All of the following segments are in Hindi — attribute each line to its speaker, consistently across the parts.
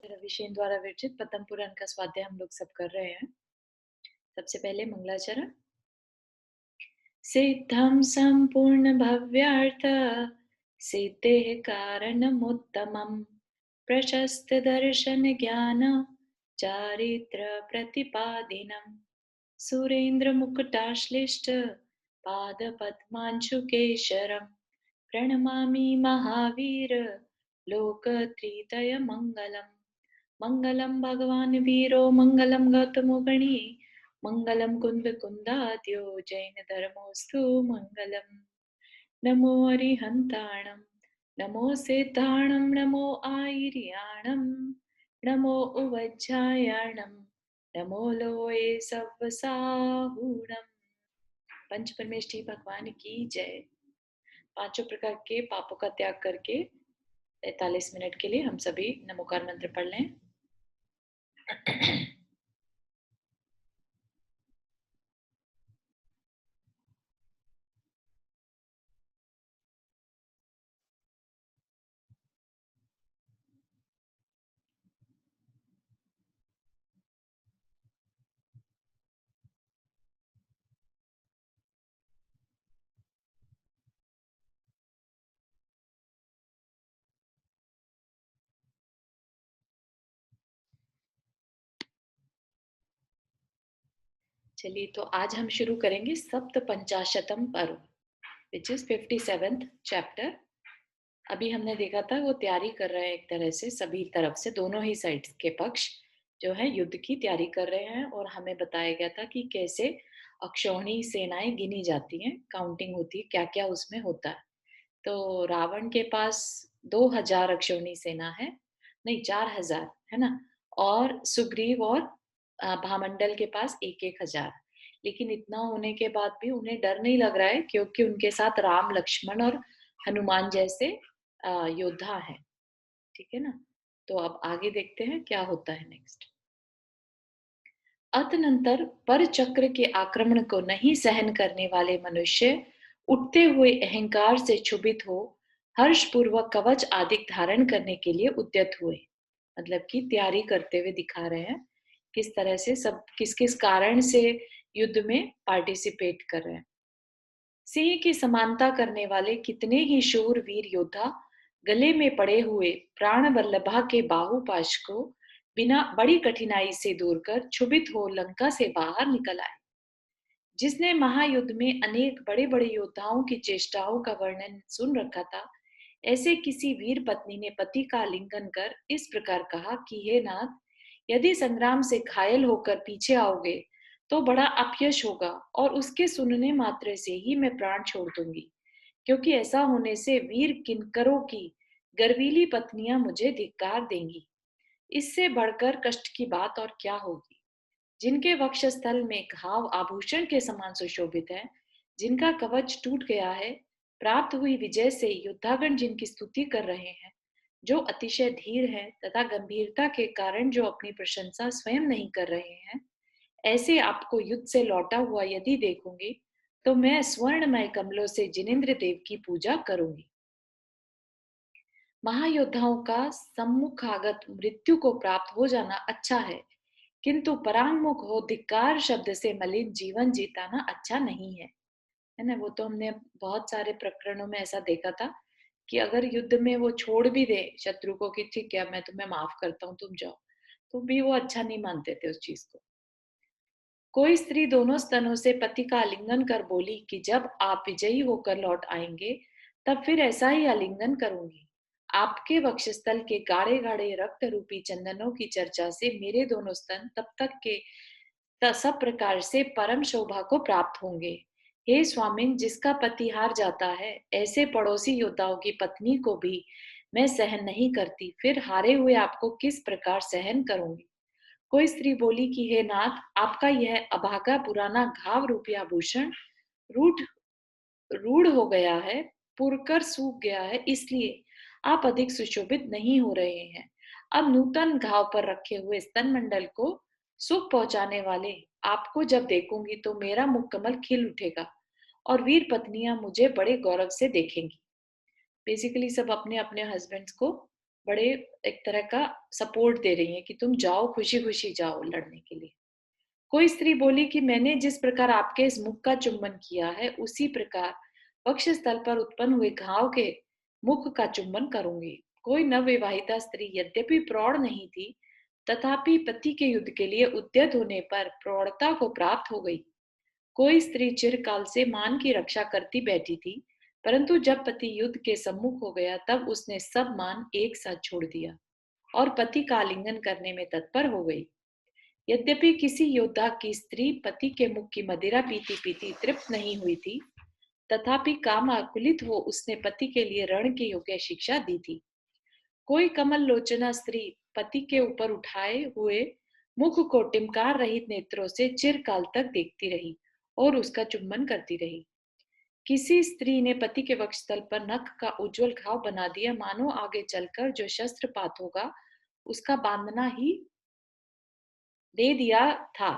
Speaker 1: रविशेन द्वारा विरचित पद्म पुराण का स्वाध्याय हम लोग सब कर रहे हैं। सबसे पहले मंगलाचरण। सिद्धं संपूर्ण भव्यार्थ सिद्धेः कारणमुत्तमम् प्रशस्त दर्शन ज्ञान चारित्र प्रतिपादिनम् सुरेंद्र मुकुटाश्लिष्ट पादपद्मांशुकेशरम् प्रणमामि महावीर लोकत्रितय मंगलम् मंगलम भगवान वीरो मंगलम गौतमो गणी मंगलम कुंद कुंदाद्यो जैन धर्मोस्तु मंगलम नमो अरिहंताणम नमो सिद्धाणम नमो आयर्याणम नमो उवज्जायाणम नमो लोये सव्वसाहूणम। पंच परमेष्ठी भगवान की जय। पांचों प्रकार के पापों का त्याग करके 43 मिनट के लिए हम सभी नमोकार मंत्र पढ़ लें। चलिए, तो आज हम शुरू करेंगे सप्त पंचाशतम पर्व, विच इज 57th चैप्टर। अभी हमने देखा था वो तैयारी कर रहे हैं एक तरह से सभी तरफ से, दोनों ही साइड के पक्ष जो है युद्ध की तैयारी कर रहे हैं। और हमें बताया गया था कि कैसे अक्षौहिणी सेनाएं गिनी जाती हैं, काउंटिंग होती है, क्या क्या उसमें होता है। तो रावण के पास 2000 अक्षौहिणी सेना है, नहीं 4000 है ना, और सुग्रीव और भामंडल के पास 1-1 हजार। लेकिन इतना होने के बाद भी उन्हें डर नहीं लग रहा है, क्योंकि उनके साथ राम लक्ष्मण और हनुमान जैसे योद्धा हैं। ठीक है ना। तो अब आगे देखते हैं क्या होता है नेक्स्ट। अतनंतर पर चक्र के आक्रमण को नहीं सहन करने वाले मनुष्य उठते हुए अहंकार से क्षुभित हो हर्षपूर्वक कवच आदि धारण करने के लिए उद्यत हुए। मतलब कि तैयारी करते हुए दिखा रहे हैं किस तरह से सब किस किस कारण से युद्ध में पार्टिसिपेट कर रहे हैं। सिंह की समानता करने वाले कितने ही शूर वीर योद्धा गले में पड़े हुए प्राण वल्लभा के बाहुपाश को बिना बड़ी कठिनाई से दूर कर क्षुभित हो लंका से बाहर निकल आए। जिसने महायुद्ध में अनेक बड़े बड़े योद्धाओं की चेष्टाओं का वर्णन सुन रखा था, ऐसे किसी वीर पत्नी ने पति का आलिंगन कर इस प्रकार कहा कि हे नाथ, यदि संग्राम से घायल होकर पीछे आओगे तो बड़ा अपयश होगा, और उसके सुनने मात्र से ही मैं प्राण छोड़ दूंगी, क्योंकि ऐसा होने से वीर किंकरों की गर्वीली पत्नियां मुझे धिक्कार देंगी। इससे बढ़कर कष्ट की बात और क्या होगी। जिनके वक्षस्थल में घाव आभूषण के समान सुशोभित है, जिनका कवच टूट गया है, प्राप्त हुई विजय से युद्धागण जिनकी स्तुति कर रहे हैं, जो अतिशय धीर है तथा गंभीरता के कारण जो अपनी प्रशंसा स्वयं नहीं कर रहे हैं, ऐसे आपको युद्ध से लौटा हुआ यदि देखूंगी तो मैं स्वर्णमय कमलों से जिनेन्द्र देव की पूजा करूंगी। महायोद्धाओं का सम्मुखागत मृत्यु को प्राप्त हो जाना अच्छा है, किंतु परांगमुख हो धिक्कार शब्द से मलिन जीवन जीताना अच्छा नहीं है। है ना। वो तो हमने बहुत सारे प्रकरणों में ऐसा देखा था कि अगर युद्ध में वो छोड़ भी दे शत्रु को कि ठीक है मैं तुम्हें माफ करता हूँ तुम जाओ, तो भी वो अच्छा नहीं मानते थे उस चीज को। कोई स्त्री दोनों स्तनों से पति का आलिंगन कर बोली कि जब आप विजयी होकर लौट आएंगे तब फिर ऐसा ही आलिंगन करूंगी। आपके वक्षस्थल के गाढ़े गाढ़े रक्त रूपी चंदनों की चर्चा से मेरे दोनों स्तन तब तक के सब प्रकार से परम शोभा को प्राप्त होंगे। हे स्वामिन, जिसका पति हार जाता है ऐसे पड़ोसी योद्धाओं की पत्नी को भी मैं सहन नहीं करती, फिर हारे हुए आपको किस प्रकार सहन करूंगी। कोई स्त्री बोली कि हे नाथ, आपका यह अभागा पुराना घाव रूपी आभूषण रूढ़ रूढ़ हो गया है, पुरकर सूख गया है, इसलिए आप अधिक सुशोभित नहीं हो रहे हैं। अब नूतन घाव पर रखे हुए स्तन मंडल को सुख पहुंचाने वाले आपको जब देखूंगी तो मेरा मुख कमल खिल उठेगा और वीर पत्नियां मुझे बड़े गौरव से देखेंगी। बेसिकली सब अपने अपने हस्बैंड्स को बड़े एक तरह का सपोर्ट दे रही हैं कि तुम जाओ, खुशी-खुशी जाओ लड़ने के लिए। कोई स्त्री बोली कि मैंने जिस प्रकार आपके इस मुख का चुंबन किया है, उसी प्रकार वक्षस्थल पर उत्पन्न हुए घाव के मुख का चुंबन करूंगी। कोई नवविवाहिता स्त्री यद्यपि प्रौढ़ नहीं थी, तथापि पति के युद्ध के लिए उद्यत होने पर प्रौढ़ता को प्राप्त हो गई। कोई स्त्री चिरकाल से मान की रक्षा करती बैठी थी, परंतु जब पति युद्ध के सम्मुख हो गया, तब उसने सब मान एक साथ छोड़ दिया और पति का आलिंगन करने में तत्पर हो गई। यद्यपि किसी योद्धा की स्त्री पति के मुख की मदिरा पीती पीती तृप्त नहीं हुई थी, तथापि काम आकुलित हो उसने पति के लिए रण के योग्य शिक्षा दी थी। कोई कमल लोचना स्त्री पति के ऊपर उठाए हुए मुख को टिमकार रहित नेत्रों से चिरकाल तक देखती रही और उसका चुंबन करती रही। किसी स्त्री ने पति के वक्षस्थल पर नख का उज्जवल घाव बना दिया, मानो आगे चलकर जो शस्त्रपात होगा उसका बांधना ही दे दिया था।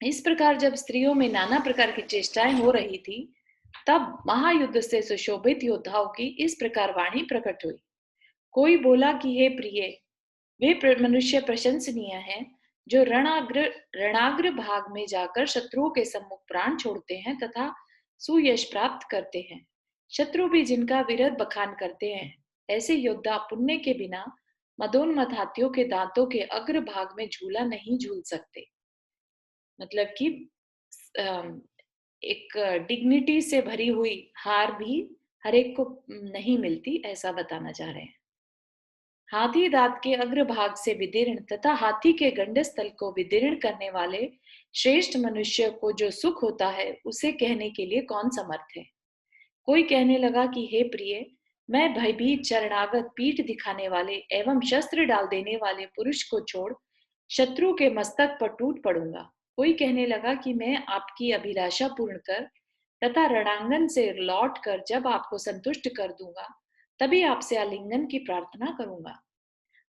Speaker 1: इस प्रकार जब स्त्रियों में नाना प्रकार की चेष्टाएं हो रही थी, तब महायुद्ध से सुशोभित योद्धाओं की इस प्रकार वाणी प्रकट हुई। कोई बोला कि हे प्रिय, वे मनुष्य प्रशंसनीय हैं जो रणाग्र भाग में जाकर शत्रुओं के सम्मुख प्राण छोड़ते हैं तथा सुयश प्राप्त करते हैं। शत्रु भी जिनका विरध बखान करते हैं, ऐसे योद्धा पुण्य के बिना मदोन्मत्त हाथियों के दांतों के अग्र भाग में झूला नहीं झूल सकते। मतलब कि अम, एक डिग्निटी से भरी हुई हार भी हर एक को नहीं मिलती, ऐसा बताना चाह रहे हैं। हाथी दांत के अग्रभाग से विदीर्ण तथा हाथी के गंडस्थल को विदीर्ण करने वाले श्रेष्ठ मनुष्य को जो सुख होता है, उसे कहने के लिए कौन समर्थ है। कोई कहने लगा कि हे प्रिय, मैं भयभीत शरणागत पीठ दिखाने वाले एवं शस्त्र डाल देने वाले पुरुष को छोड़ शत्रु के मस्तक पर टूट पड़ूंगा। कोई कहने लगा कि मैं आपकी अभिलाषा पूर्ण कर तथा रणांगन से लौट कर जब आपको संतुष्ट कर दूंगा, तभी आपसे आलिंगन की प्रार्थना करूंगा।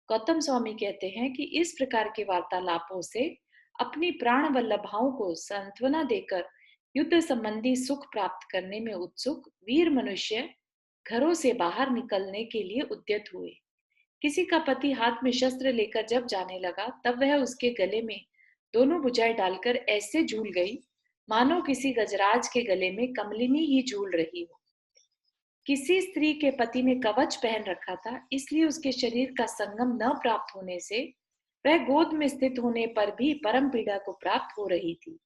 Speaker 1: गौतम स्वामी कहते हैं कि इस प्रकार के वार्तालापों से अपनी प्राण वल्लभाओं को सांत्वना देकर युद्ध संबंधी सुख प्राप्त करने में उत्सुक वीर मनुष्य घरों से बाहर निकलने के लिए उद्यत हुए। किसी का पति हाथ में शस्त्र लेकर जब जाने लगा, तब वह उसके गले में दोनों भुजाएं डालकर ऐसे झूल गई, मानो किसी गजराज के गले में कमलिनी ही झूल रही हो। किसी स्त्री के पति ने कवच पहन रखा था, इसलिए उसके शरीर का संगम न प्राप्त होने से वह गोद में स्थित होने पर भी परम पीड़ा को प्राप्त हो रही थी।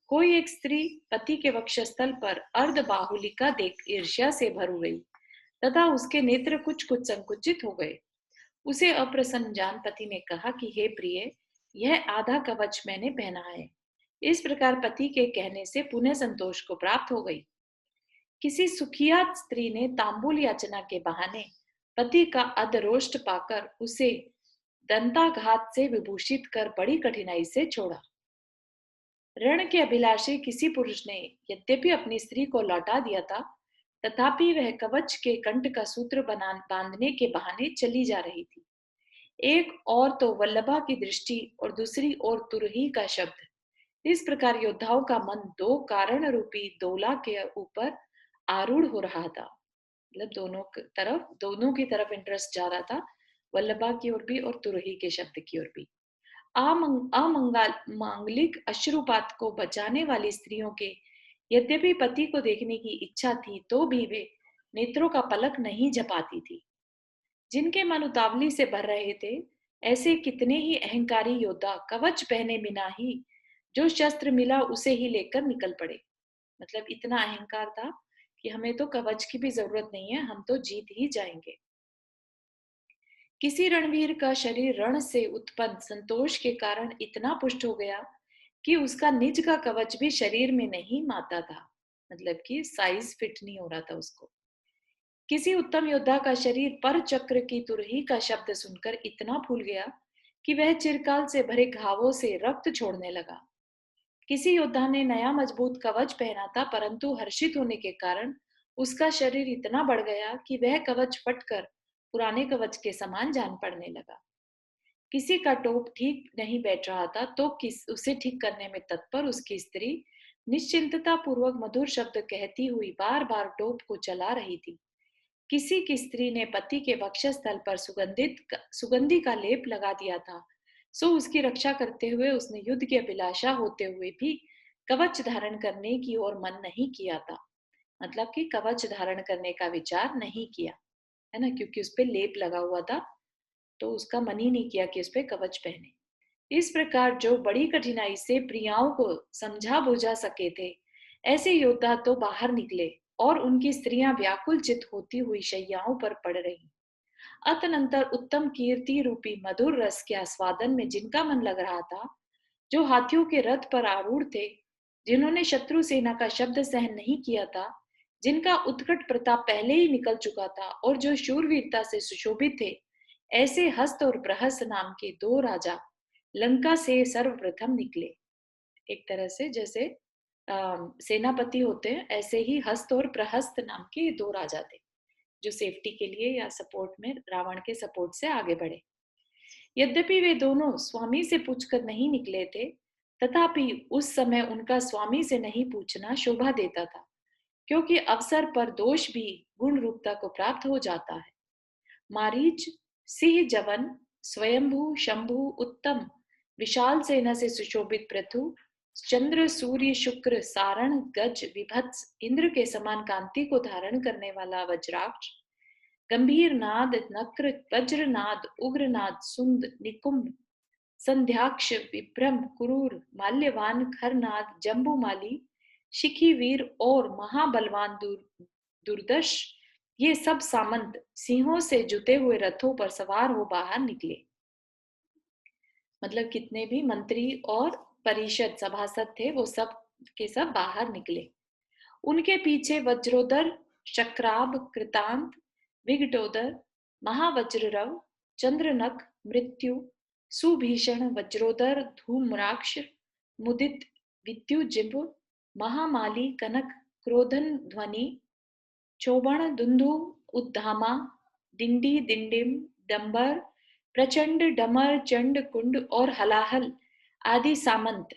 Speaker 1: कोई एक स्त्री पति के वक्षस्थल पर अर्ध बाहुलिका देख ईर्ष्या से भर गई तथा उसके नेत्र कुछ कुछ संकुचित हो गए। उसे अप्रसन्न जान पति ने कहा कि हे प्रिय, यह आधा कवच मैंने पहना है। इस प्रकार पति के कहने से पुनः संतोष को प्राप्त हो गई। किसी सुखिया स्त्री ने तांबूल याचना के बहाने पति का अधरोष्ट पाकर उसे दंताघात से विभूषित कर बड़ी कठिनाई से छोड़ा। रण के अभिलाषी किसी पुरुष ने यद्यपि अपनी स्त्री को लौटा दिया था, तथापि वह कवच के कंठ का सूत्र बना बांधने के बहाने चली जा रही थी। एक और तो वल्लभा की दृष्टि और दूसरी ओर तुरही का शब्द। इस प्रकार योद्धाओं का मन दो कारण रूपी दोला के ऊपर आरूढ़ हो रहा था। मतलब दोनों की तरफ इंटरेस्ट जा रहा था, वल्लभा की ओर भी और तुरही के शब्द की ओर भी। अमंगल मांगलिक अश्रुपात को बचाने वाली स्त्रियों के यद्यपि पति को देखने की इच्छा थी, तो भी वे नेत्रों का पलक नहीं झपाती थी। जिनके मन उतावली से भर रहे थे, ऐसे कितने ही अहंकारी योद्धा कवच पहने बिना ही जो शस्त्र मिला उसे ही लेकर निकल पड़े। मतलब इतना अहंकार था कि हमें तो कवच की भी जरूरत नहीं है, हम तो जीत ही जाएंगे। किसी रणवीर का शरीर रण से उत्पन्न संतोष के कारण इतना पुष्ट हो गया कि उसका निज का कवच भी शरीर में नहीं माता था। मतलब कि साइज फिट नहीं हो रहा था उसको। किसी उत्तम योद्धा का शरीर पर चक्र की तुरही का शब्द सुनकर इतना फूल गया कि वह चिरकाल से भरे घावों से रक्त छोड़ने लगा। किसी योद्धा ने नया मजबूत कवच पहना था, परंतु हर्षित होने के कारण उसका शरीर इतना बढ़ गया कि वह कवच फटकर पुराने कवच के समान जान पड़ने लगा। किसी का टोप ठीक नहीं बैठ रहा था, तो उसे ठीक करने में तत्पर उसकी स्त्री निश्चिंतता पूर्वक मधुर शब्द कहती हुई बार बार टोप को चला रही थी। किसी की स्त्री ने पति के वक्षस्थल पर सुगंधि का लेप लगा दिया था, सो उसकी रक्षा करते हुए उसने युद्ध की अभिलाषा होते हुए भी कवच धारण करने की ओर मन नहीं किया था। मतलब कि कवच धारण करने का विचार नहीं किया, है ना, क्योंकि उस पे लेप लगा हुआ था, तो उसका मन ही नहीं किया कि उस पे कवच पहने। इस प्रकार जो बड़ी कठिनाई से प्रियाओं को समझा बुझा सके थे, ऐसे योद्धा तो बाहर निकले और उनकी स्त्रियां व्याकुल चित होती हुई शैयाओं पर पड़ रही। अतनंतर उत्तम कीर्ति रूपी मधुर रस के आस्वादन में जिनका मन लग रहा था, जो हाथियों के रथ पर आरूढ़ थे, जिन्होंने शत्रु सेना का शब्द सहन नहीं किया था, जिनका उत्कट प्रताप पहले ही निकल चुका था और जो शूरवीरता से सुशोभित थे, ऐसे हस्त और प्रहस्त नाम के दो राजा लंका से सर्वप्रथम निकले। एक तरह से जैसे सेनापति होते हैं, ऐसे ही हस्त और प्रहस्त नाम के दो राजा थे, जो सेफ्टी के लिए या सपोर्ट में रावण के सपोर्ट से आगे बढ़े। यद्यपि वे दोनों स्वामी से पूछकर नहीं निकले थे, तथापि उस समय उनका स्वामी से नहीं पूछना शोभा देता था, क्योंकि अवसर पर दोष भी गुण रूपता को प्राप्त हो जाता है। मारीच, सिंह जवन, स्वयंभू, शंभु, उत्तम, विशाल सेना से सुशोभित पृथु, चंद्र, सूर्य, शुक्र, सारण, गज, विभत्स, इंद्र के समान कांति को धारण करने वाला वज्राक्ष, गंभीर नाद, नक्र, वज्रनाद, उग्रनाद, सुंद, निकुंभ, संध्याक्ष, विभ्रम, क्रूर, माल्यवान, खरनाद, जम्बूमाली, शिखी वीर और महाबलवान दुर्दर्श, ये सब सामंत सिंहों से जुते हुए रथों पर सवार हो बाहर निकले। मतलब कितने भी मंत्री और परिषद सभासद थे, वो सब के सब बाहर निकले। उनके पीछे वज्रोदर, शक्राब, कृतांत, विघटोदर, महावज्ररव, चंद्रनख, मृत्यु, सुभीषण, वज्रोदर, धूम्राक्ष, मुदित, विद्युजिब, महामाली, कनक, क्रोधन ध्वनि, चौबण, दुंदु, उद्धामा, दिंडी, दिंडिम, डंबर, प्रचंड, डमर, चंड, कुंड और हलाहल आदि सामंत,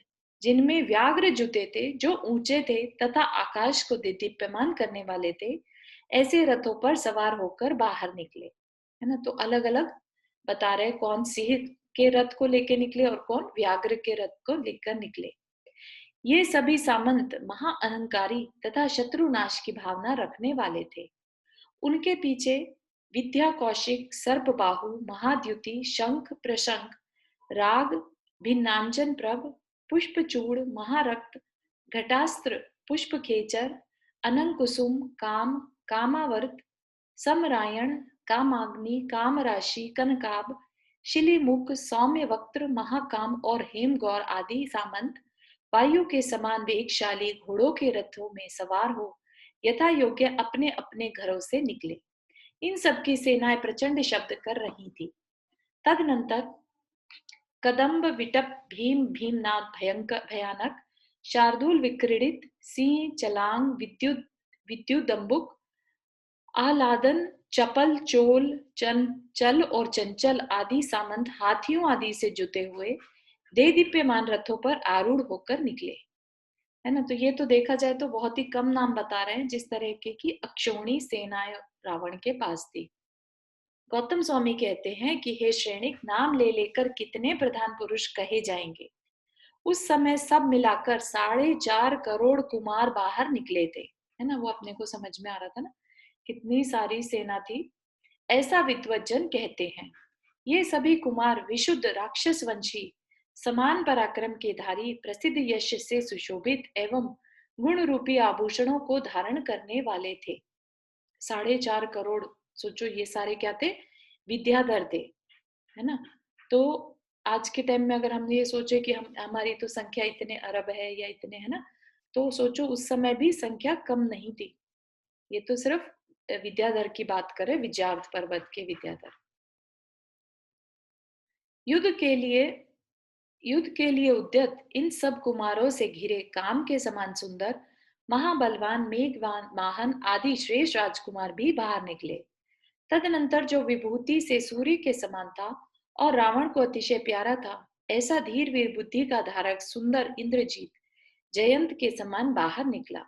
Speaker 1: जिनमें व्याघ्र जुते थे, जो ऊंचे थे तथा आकाश को दीप्यमान करने वाले थे, ऐसे रथों पर सवार होकर बाहर निकले। है ना, तो अलग अलग बता रहे कौन सिंह के रथ को लेकर निकले और कौन व्याघ्र के रथ को लेकर निकले। ये सभी सामंत महाअहंकारी तथा शत्रुनाश की भावना रखने वाले थे। उनके पीछे विद्या कौशिक, सर्पबाहु, महाद्युति, शंख प्रशंख, राग, भिन्नांजन प्रभ, पुष्पचूड़, महारक्त, घटास्त्र, पुष्पखेचर, अनंकुसुम, काम, कामावर्त, समरायण, कामाग्नि, कामराशि, कनकाभ, शिलीमुख, सौम्य वक्त्र, महाकाम और हेमगौर आदि सामंत वायु के समान वेगशाली घोड़ों के रथों में सवार हो यथा योग्य अपने अपने घरों से निकले। इन सबकी सेनाएं प्रचंड शब्द कर रही थी। तदनंतर कदम्ब, विटप, भीम, भीमनाद, भयंकर भयानक, शार्दूल, विक्रीडित, सिंह, चलांग, विद्युदंबुक, आह्लादन, चपल, चोल, चल और चंचल आदि सामंत हाथियों आदि से जुते हुए दे दीप्यमान रथों पर आरूढ़ होकर निकले। है ना, तो ये तो देखा जाए तो बहुत ही कम नाम बता रहे हैं जिस तरह के की अक्षौणी सेनाएं रावण के पास थी। गौतम स्वामी कहते हैं कि हे श्रेणिक, नाम ले लेकर कितने प्रधान पुरुष कहे जाएंगे। उस समय सब मिलाकर 4.5 करोड़ कुमार बाहर निकले थे। है ना, वो अपने को समझ में आ रहा था ना, कितनी सारी सेना थी। ऐसा विद्वज्जन कहते हैं। ये सभी कुमार विशुद्ध राक्षस वंशी, समान पराक्रम के धारी, प्रसिद्ध यश से सुशोभित एवं गुण रूपी आभूषणों को धारण करने वाले थे। 4.5 करोड़, सोचो ये सारे क्या थे, विद्याधर थे। है ना, तो आज के टाइम में अगर हम ये सोचे कि हम हमारी तो संख्या इतने अरब है या इतने, है ना, तो सोचो उस समय भी संख्या कम नहीं थी। ये तो सिर्फ विद्याधर की बात करें, विजयार्थ पर्वत के विद्याधर। युद्ध के लिए युद्ध के लिए उद्यत इन सब कुमारों से घिरे काम के समान सुंदर, महाबलवान, मेघवान, माहन आदि श्रेष्ठ राजकुमार भी बाहर निकले। तदनंतर जो विभूति से सूर्य के समान था और रावण को अतिशय प्यारा था, ऐसा धीर वीर बुद्धि का धारक सुंदर इंद्रजीत जयंत के समान बाहर निकला।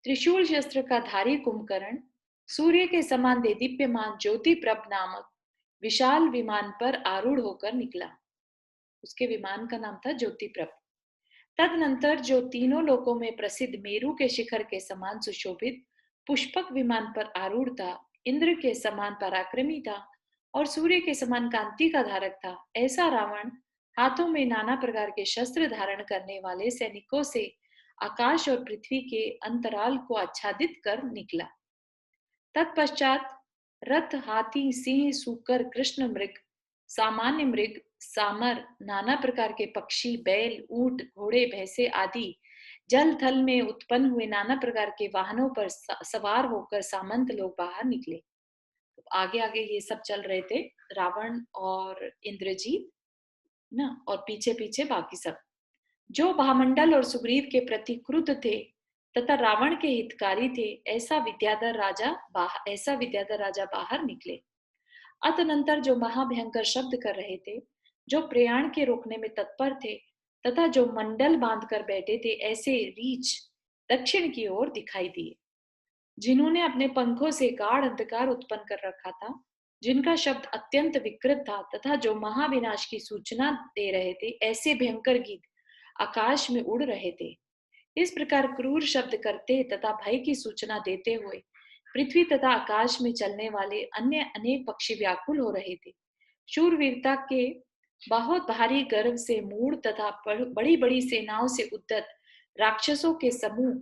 Speaker 1: त्रिशूल शस्त्र का धारी कुंभकर्ण, सूर्य के समान देदीप्यमान ज्योति प्रभ नामक विशाल विमान पर आरूढ़ होकर निकला। उसके विमान का नाम था ज्योति प्रभ। तदनंतर जो तीनों लोकों में प्रसिद्ध मेरू के शिखर के समान सुशोभित पुष्पक विमान पर आरूढ़ था, इंद्र के समान पराक्रमी था और सूर्य के समान कांति का धारक था, ऐसा रावण हाथों में नाना प्रकार के शस्त्र धारण करने वाले सैनिकों से आकाश और पृथ्वी के अंतराल को आच्छादित कर निकला। तत्पश्चात रथ, हाथी, सिंह, सूकर, कृष्ण मृग, सामान्य मृग, सामर, नाना प्रकार के पक्षी, बैल, ऊंट, घोड़े, भैंसे आदि जल थल में उत्पन्न हुए नाना प्रकार के वाहनों पर सवार होकर सामंत लोग बाहर निकले। आगे आगे ये सब चल रहे थे, रावण और इंद्रजीत ना, और पीछे पीछे बाकी सब जो भामंडल और सुग्रीव के प्रति क्रुद्ध थे तथा रावण के हितकारी थे, ऐसा विद्याधर राजा बाहर निकले। अतनंतर जो महाभयंकर शब्द कर रहे थे, जो प्रयाण के रोकने में तत्पर थे तथा जो मंडल बांधकर बैठे थे, ऐसे रीछ दक्षिण की ओर दिखाई दिए, जिन्होंने अपने पंखों से गाढ़ अंधकार उत्पन्न कर रखा था, जिनका शब्द अत्यंत विकृत था तथा जो महाविनाश की सूचना दे रहे थे, ऐसे भयंकर गीत आकाश में उड़ रहे थे। इस प्रकार क्रूर शब्द करते तथा भय की सूचना देते हुए पृथ्वी तथा आकाश में चलने वाले अन्य अनेक पक्षी व्याकुल हो रहे थे। शूरवीरता के बहुत भारी गर्व से मूढ़ तथा बड़ी बड़ी सेनाओं से उद्यत राक्षसों के समूह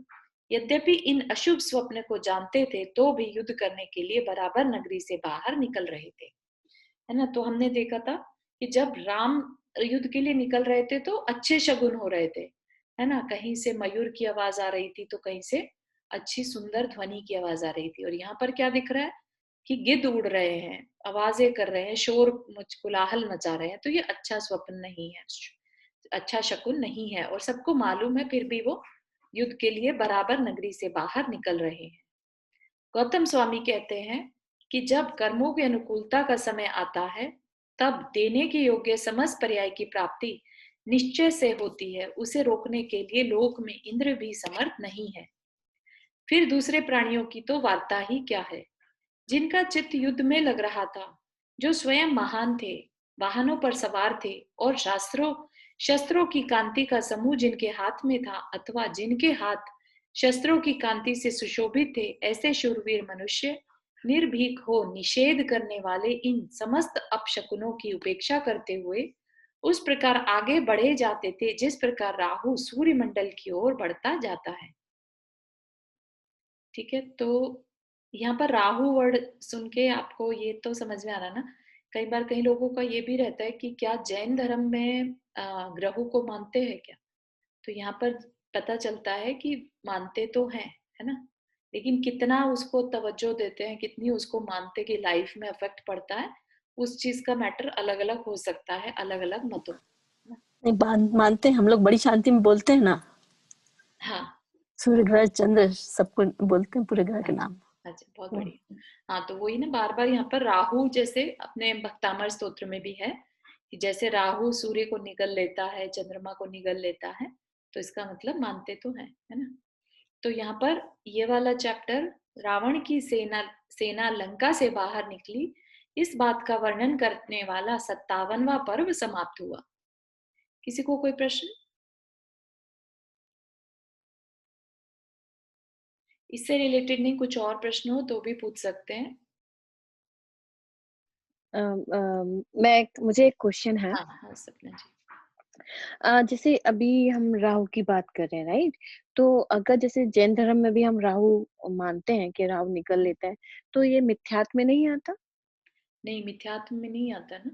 Speaker 1: यद्यपि इन अशुभ स्वप्न को जानते थे, तो भी युद्ध करने के लिए बराबर नगरी से बाहर निकल रहे थे। है ना? तो हमने देखा था कि जब राम युद्ध के लिए निकल रहे थे तो अच्छे शगुन हो रहे थे, है ना? कहीं से मयूर की आवाज आ रही थी तो कहीं से अच्छी सुंदर ध्वनि की आवाज आ रही थी, और यहाँ पर क्या दिख रहा है कि गिद्ध उड़ रहे हैं, आवाजें कर रहे हैं, शोर कोलाहल मचा रहे हैं, तो ये अच्छा स्वप्न नहीं है, अच्छा शकुन नहीं है, और सबको मालूम है, फिर भी वो युद्ध के लिए बराबर नगरी से बाहर निकल रहे हैं। गौतम स्वामी कहते हैं कि जब कर्मों की अनुकूलता का समय आता है, तब देने के योग्य समस्त पर्याय की प्राप्ति निश्चय से होती है। उसे रोकने के लिए लोक में इंद्र भी समर्थ नहीं है। फिर दूसरे प्राणियों की तो वार्ता ही क्या है, जिनका चित्त युद्ध में लग रहा था, जो स्वयं महान थे, वाहनों पर सवार थे और शस्त्रों की कांति का समूह जिनके हाथ में था, अथवा जिनके हाथ शस्त्रों की कांति से सुशोभित थे, ऐसे शूरवीर मनुष्य निर्भीक हो निषेध करने वाले इन समस्त अपशकुनों की उपेक्षा करते हुए उस प्रकार आगे बढ़े जाते थे, जिस प्रकार राहु सूर्य मंडल की ओर बढ़ता जाता है। ठीक है, तो यहाँ पर राहु वर्ड सुन के आपको ये तो समझ में आ रहा ना, कई बार कई लोगों का ये भी रहता है कि क्या जैन धर्म में ग्रहों को मानते हैं क्या? तो यहाँ पर पता चलता है कि मानते तो हैं, है ना? लेकिन कितना उसको तवज्जो देते हैं, कितनी उसको मानते कि लाइफ में इफेक्ट पड़ता है, उस चीज का मैटर अलग अलग हो सकता है, अलग अलग मतों में।
Speaker 2: नहीं मानते हैं हम लोग, बड़ी शांति में बोलते हैं ना।
Speaker 1: हाँ
Speaker 2: सूर्य ग्रह चंद्र सबको बोलते हैं पूरे ग्रह के
Speaker 1: अच्छा,
Speaker 2: नाम।
Speaker 1: अच्छा, बहुत बढ़िया। हाँ, तो वही ना, बार बार यहाँ पर राहु जैसे अपने भक्तामर स्तोत्र में भी है कि जैसे राहु सूर्य को निगल लेता है, चंद्रमा को निगल लेता है, तो इसका मतलब मानते तो है ना? तो यहाँ पर ये वाला चैप्टर रावण की सेना सेना लंका से बाहर निकली, इस बात का वर्णन करने वाला 57वां पर्व समाप्त हुआ। किसी को कोई प्रश्न? इससे रिलेटेड नहीं, कुछ और प्रश्न हो तो भी पूछ सकते हैं।
Speaker 2: मुझे एक क्वेश्चन है।
Speaker 1: हाँ हाँ, सपना जी।
Speaker 2: जैसे अभी हम राहु की बात कर रहे हैं, राइट? तो अगर जैसे जैन धर्म में भी हम राहु मानते हैं कि राहु निकल लेता है, तो ये मिथ्यात्व में नहीं आता?
Speaker 1: नहीं, मिथ्यात्व में नहीं आता ना,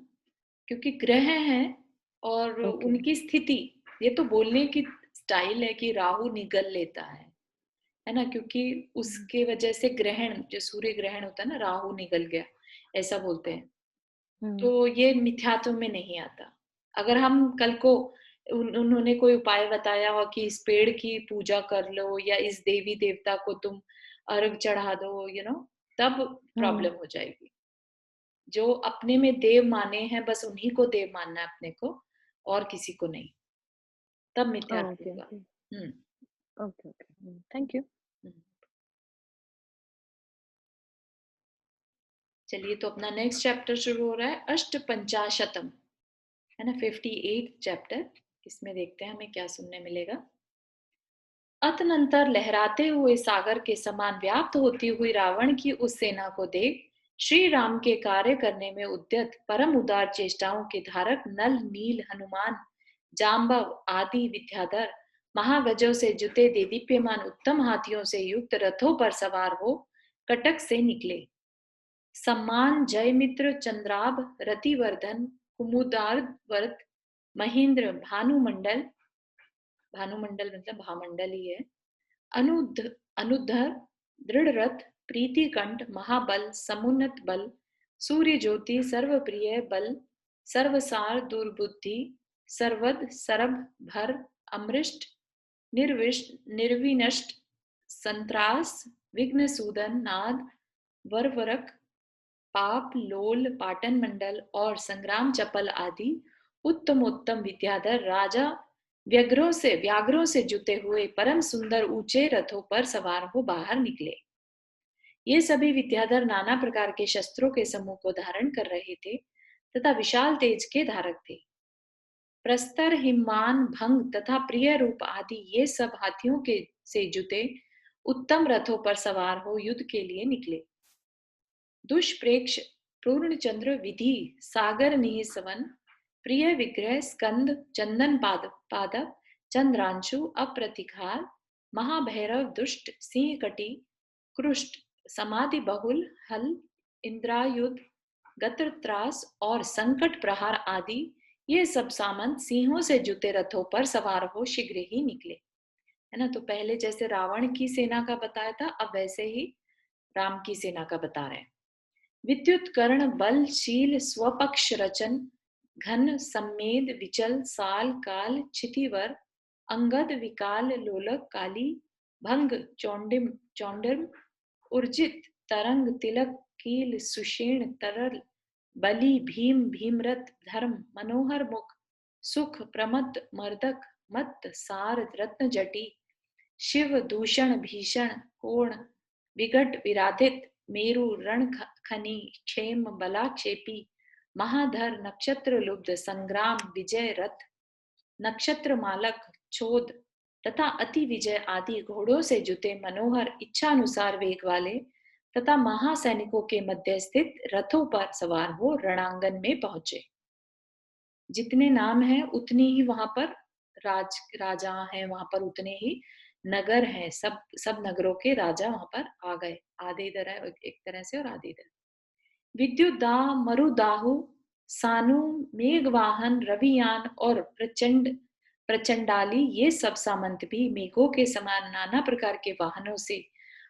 Speaker 1: क्योंकि ग्रह हैं और
Speaker 2: ओके।
Speaker 1: उनकी स्थिति, ये तो बोलने की स्टाइल है कि राहु निगल लेता है ना? क्योंकि उसके वजह से ग्रहण, जो सूर्य ग्रहण होता है ना, राहु निगल गया, ऐसा बोलते हैं।
Speaker 2: हुँ।
Speaker 1: तो ये मिथ्यात्व में नहीं आता। अगर हम कल को उन्होंने कोई उपाय बताया हो कि इस पेड़ की पूजा कर लो या इस देवी देवता को तुम अर्घ चढ़ा दो, तब
Speaker 2: हुँ।
Speaker 1: प्रॉब्लम हो जाएगी। जो अपने में देव माने हैं, बस उन्हीं को देव मानना है अपने को, और किसी को नहीं, तब मिथ्यात्व
Speaker 2: ओके,
Speaker 1: होगा।
Speaker 2: Okay.
Speaker 1: Hmm.
Speaker 2: Okay, okay. Thank you.
Speaker 1: Hmm. चलिए, तो अपना नेक्स्ट चैप्टर शुरू हो रहा है, अष्ट पंचाशतम, है ना, 58 चैप्टर। इसमें देखते हैं हमें क्या सुनने मिलेगा। अतनंतर लहराते हुए सागर के समान व्याप्त होती हुई रावण की उस सेना को देख श्री राम के कार्य करने में उद्यत परम उदार चेष्टाओं के धारक नल नील हनुमान जाम्बव आदि विद्याधर महागजों से जुते देदीप्यमान उत्तम हाथियों से युक्त रथों पर सवार हो कटक से निकले। सम्मान जयमित्र चंद्राभ रतिवर्धन कुमुदार्वर्त महेंद्र भानुमंडल, भानुमंडल मतलब भामंडल ही है, अनुधर दृढ़ रथ प्रीति कंठ महाबल समुन्नत बल सूर्य ज्योति सर्वप्रिय बल सर्वसार दुर्बुद्धि सर्वद सरभ भर अमृष्ट निर्विष्ट निर्विनष्ट संत्रास विघ्न सूदन नाद वरवरक पाप लोल पाटन मंडल और संग्राम चपल आदि उत्तमोत्तम विद्याधर राजा व्याघ्रों से जुते हुए परम सुंदर ऊंचे रथों पर सवार हो बाहर निकले। ये सभी विद्याधर नाना प्रकार के शस्त्रों के समूह को धारण कर रहे थे तथा विशाल तेज के धारक थे। प्रस्तर हिमान भंग तथा प्रिय रूप आदि ये सब हाथियों के से जुते उत्तम रथों पर सवार हो युद्ध के लिए निकले। दुष्प्रेक्ष पूर्णचंद्र विधि सागर निहिसवन प्रिय विग्रह स्कंद चंदन पादप चंद्रांशु अप्रतिघार महाभैरव दुष्ट सिंह कटी कृष्ट समाधि बहुल हल इंद्रायुध गत्रत्रास और संकट प्रहार आदि ये सब सामंत सिंहों से जुते रथों पर सवार हो शीघ्र ही निकले, है ना। तो पहले जैसे रावण की सेना का बताया था, अब वैसे ही राम की सेना का बता रहे हैं। विद्युत कर्ण बलशील स्वपक्ष रचन घन सम्मेद विचल साल काल क्षितिवर अंगद विकाल लोलक काली भंग चौंडिम चौंडिम उर्जित तरंग तिलक कील सुषेण तरल बलि भीम भीमरथ धर्म मनोहर मुख सुख प्रमद मर्दक मत सार रत्न जटी शिव दूषण भीषण कोण विगट विराधित मेरु रण खनी क्षेम बलाक्षेपी महाधर नक्षत्र लुब्ध संग्राम विजय रथ नक्षत्र मालक छोद तथा अति विजय आदि घोड़ों से जुते मनोहर इच्छानुसार वेग वाले तथा महासैनिकों के मध्य स्थित रथों पर सवार हो रणांगन में पहुंचे। जितने नाम हैं उतनी ही वहां पर राजा हैं, वहां पर उतने ही नगर हैं। सब नगरों के राजा वहां पर आ गए। आधे इधर है एक तरह से और आधे इधर। विद्युदा मरुदाहु सानु मेघवाहन रवियान और प्रचंडाली ये सब सामंत भी मेघों के समान नाना प्रकार के वाहनों से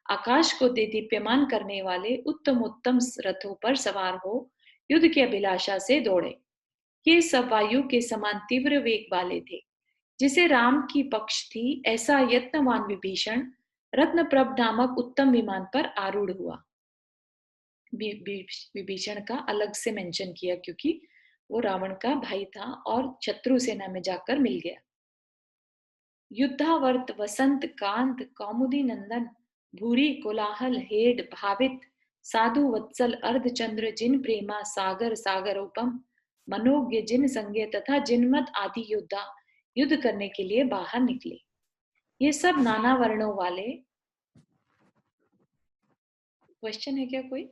Speaker 1: आकाश को दीप्यमान करने वाले उत्तम उत्तम रथों पर सवार हो युद्ध की अभिलाषा से दौड़े। ये सब वायु के समान तीव्र वेग वाले थे। जिसे राम की पक्ष थी ऐसा यत्नवान विभीषण रत्नप्रभ नामक उत्तम विमान पर आरूढ़ हुआ। विभीषण का अलग से मेंशन किया क्योंकि वो रावण का भाई था और शत्रु सेना में जाकर मिल गया। युद्धावर्त वसंत कांत कौमुदी नंदन भूरी कोलाहल हेड भावित साधु वत्सल अर्धचंद्र जिन प्रेमा सागर सागरोपम मनोज्ञ जिन संज्ञ तथा जिनमत आदि योद्धा युद्ध करने के लिए बाहर निकले। ये सब नाना वर्णों वाले। क्वेश्चन है क्या कोई?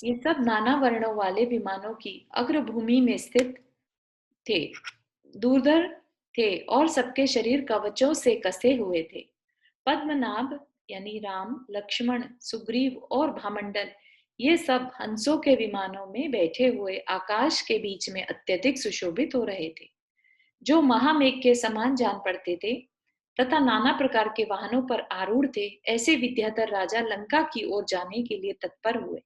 Speaker 1: ये सब नाना वर्णों वाले विमानों की अग्रभूमि में स्थित थे, दूरधर थे और सबके शरीर कवचों से कसे हुए थे। पद्मनाभ यानी राम लक्ष्मण सुग्रीव और भामंडल ये सब हंसों के विमानों में बैठे हुए आकाश के बीच में अत्यधिक सुशोभित हो रहे थे, जो महामेघ के समान जान पड़ते थे तथा नाना प्रकार के वाहनों पर आरूढ़ थे। ऐसे विद्याधर राजा लंका की ओर जाने के लिए तत्पर हुए।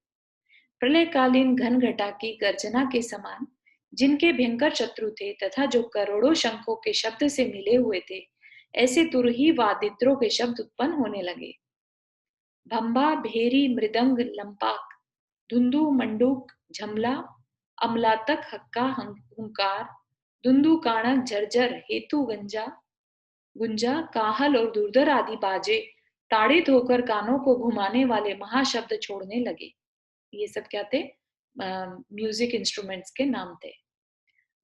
Speaker 1: प्रलयकालीन घन घटा की गर्जना के समान जिनके भयंकर शत्रु थे तथा जो करोड़ों शंखों के शब्द से मिले हुए थे, ऐसे तुर ही वादित्रों के शब्द उत्पन्न होने लगे। भंबा भेरी मृदंग लंपाक धुंधु मंडूक झमला अमलातक हक्का हुंकार धुंधु काणक झरझर हेतु गंजा गुंजा काहल और दुर्धर आदि बाजे ताड़ित होकर कानों को घुमाने वाले महाशब्द छोड़ने लगे। ये सब क्या थे? म्यूजिक इंस्ट्रूमेंट्स के नाम थे।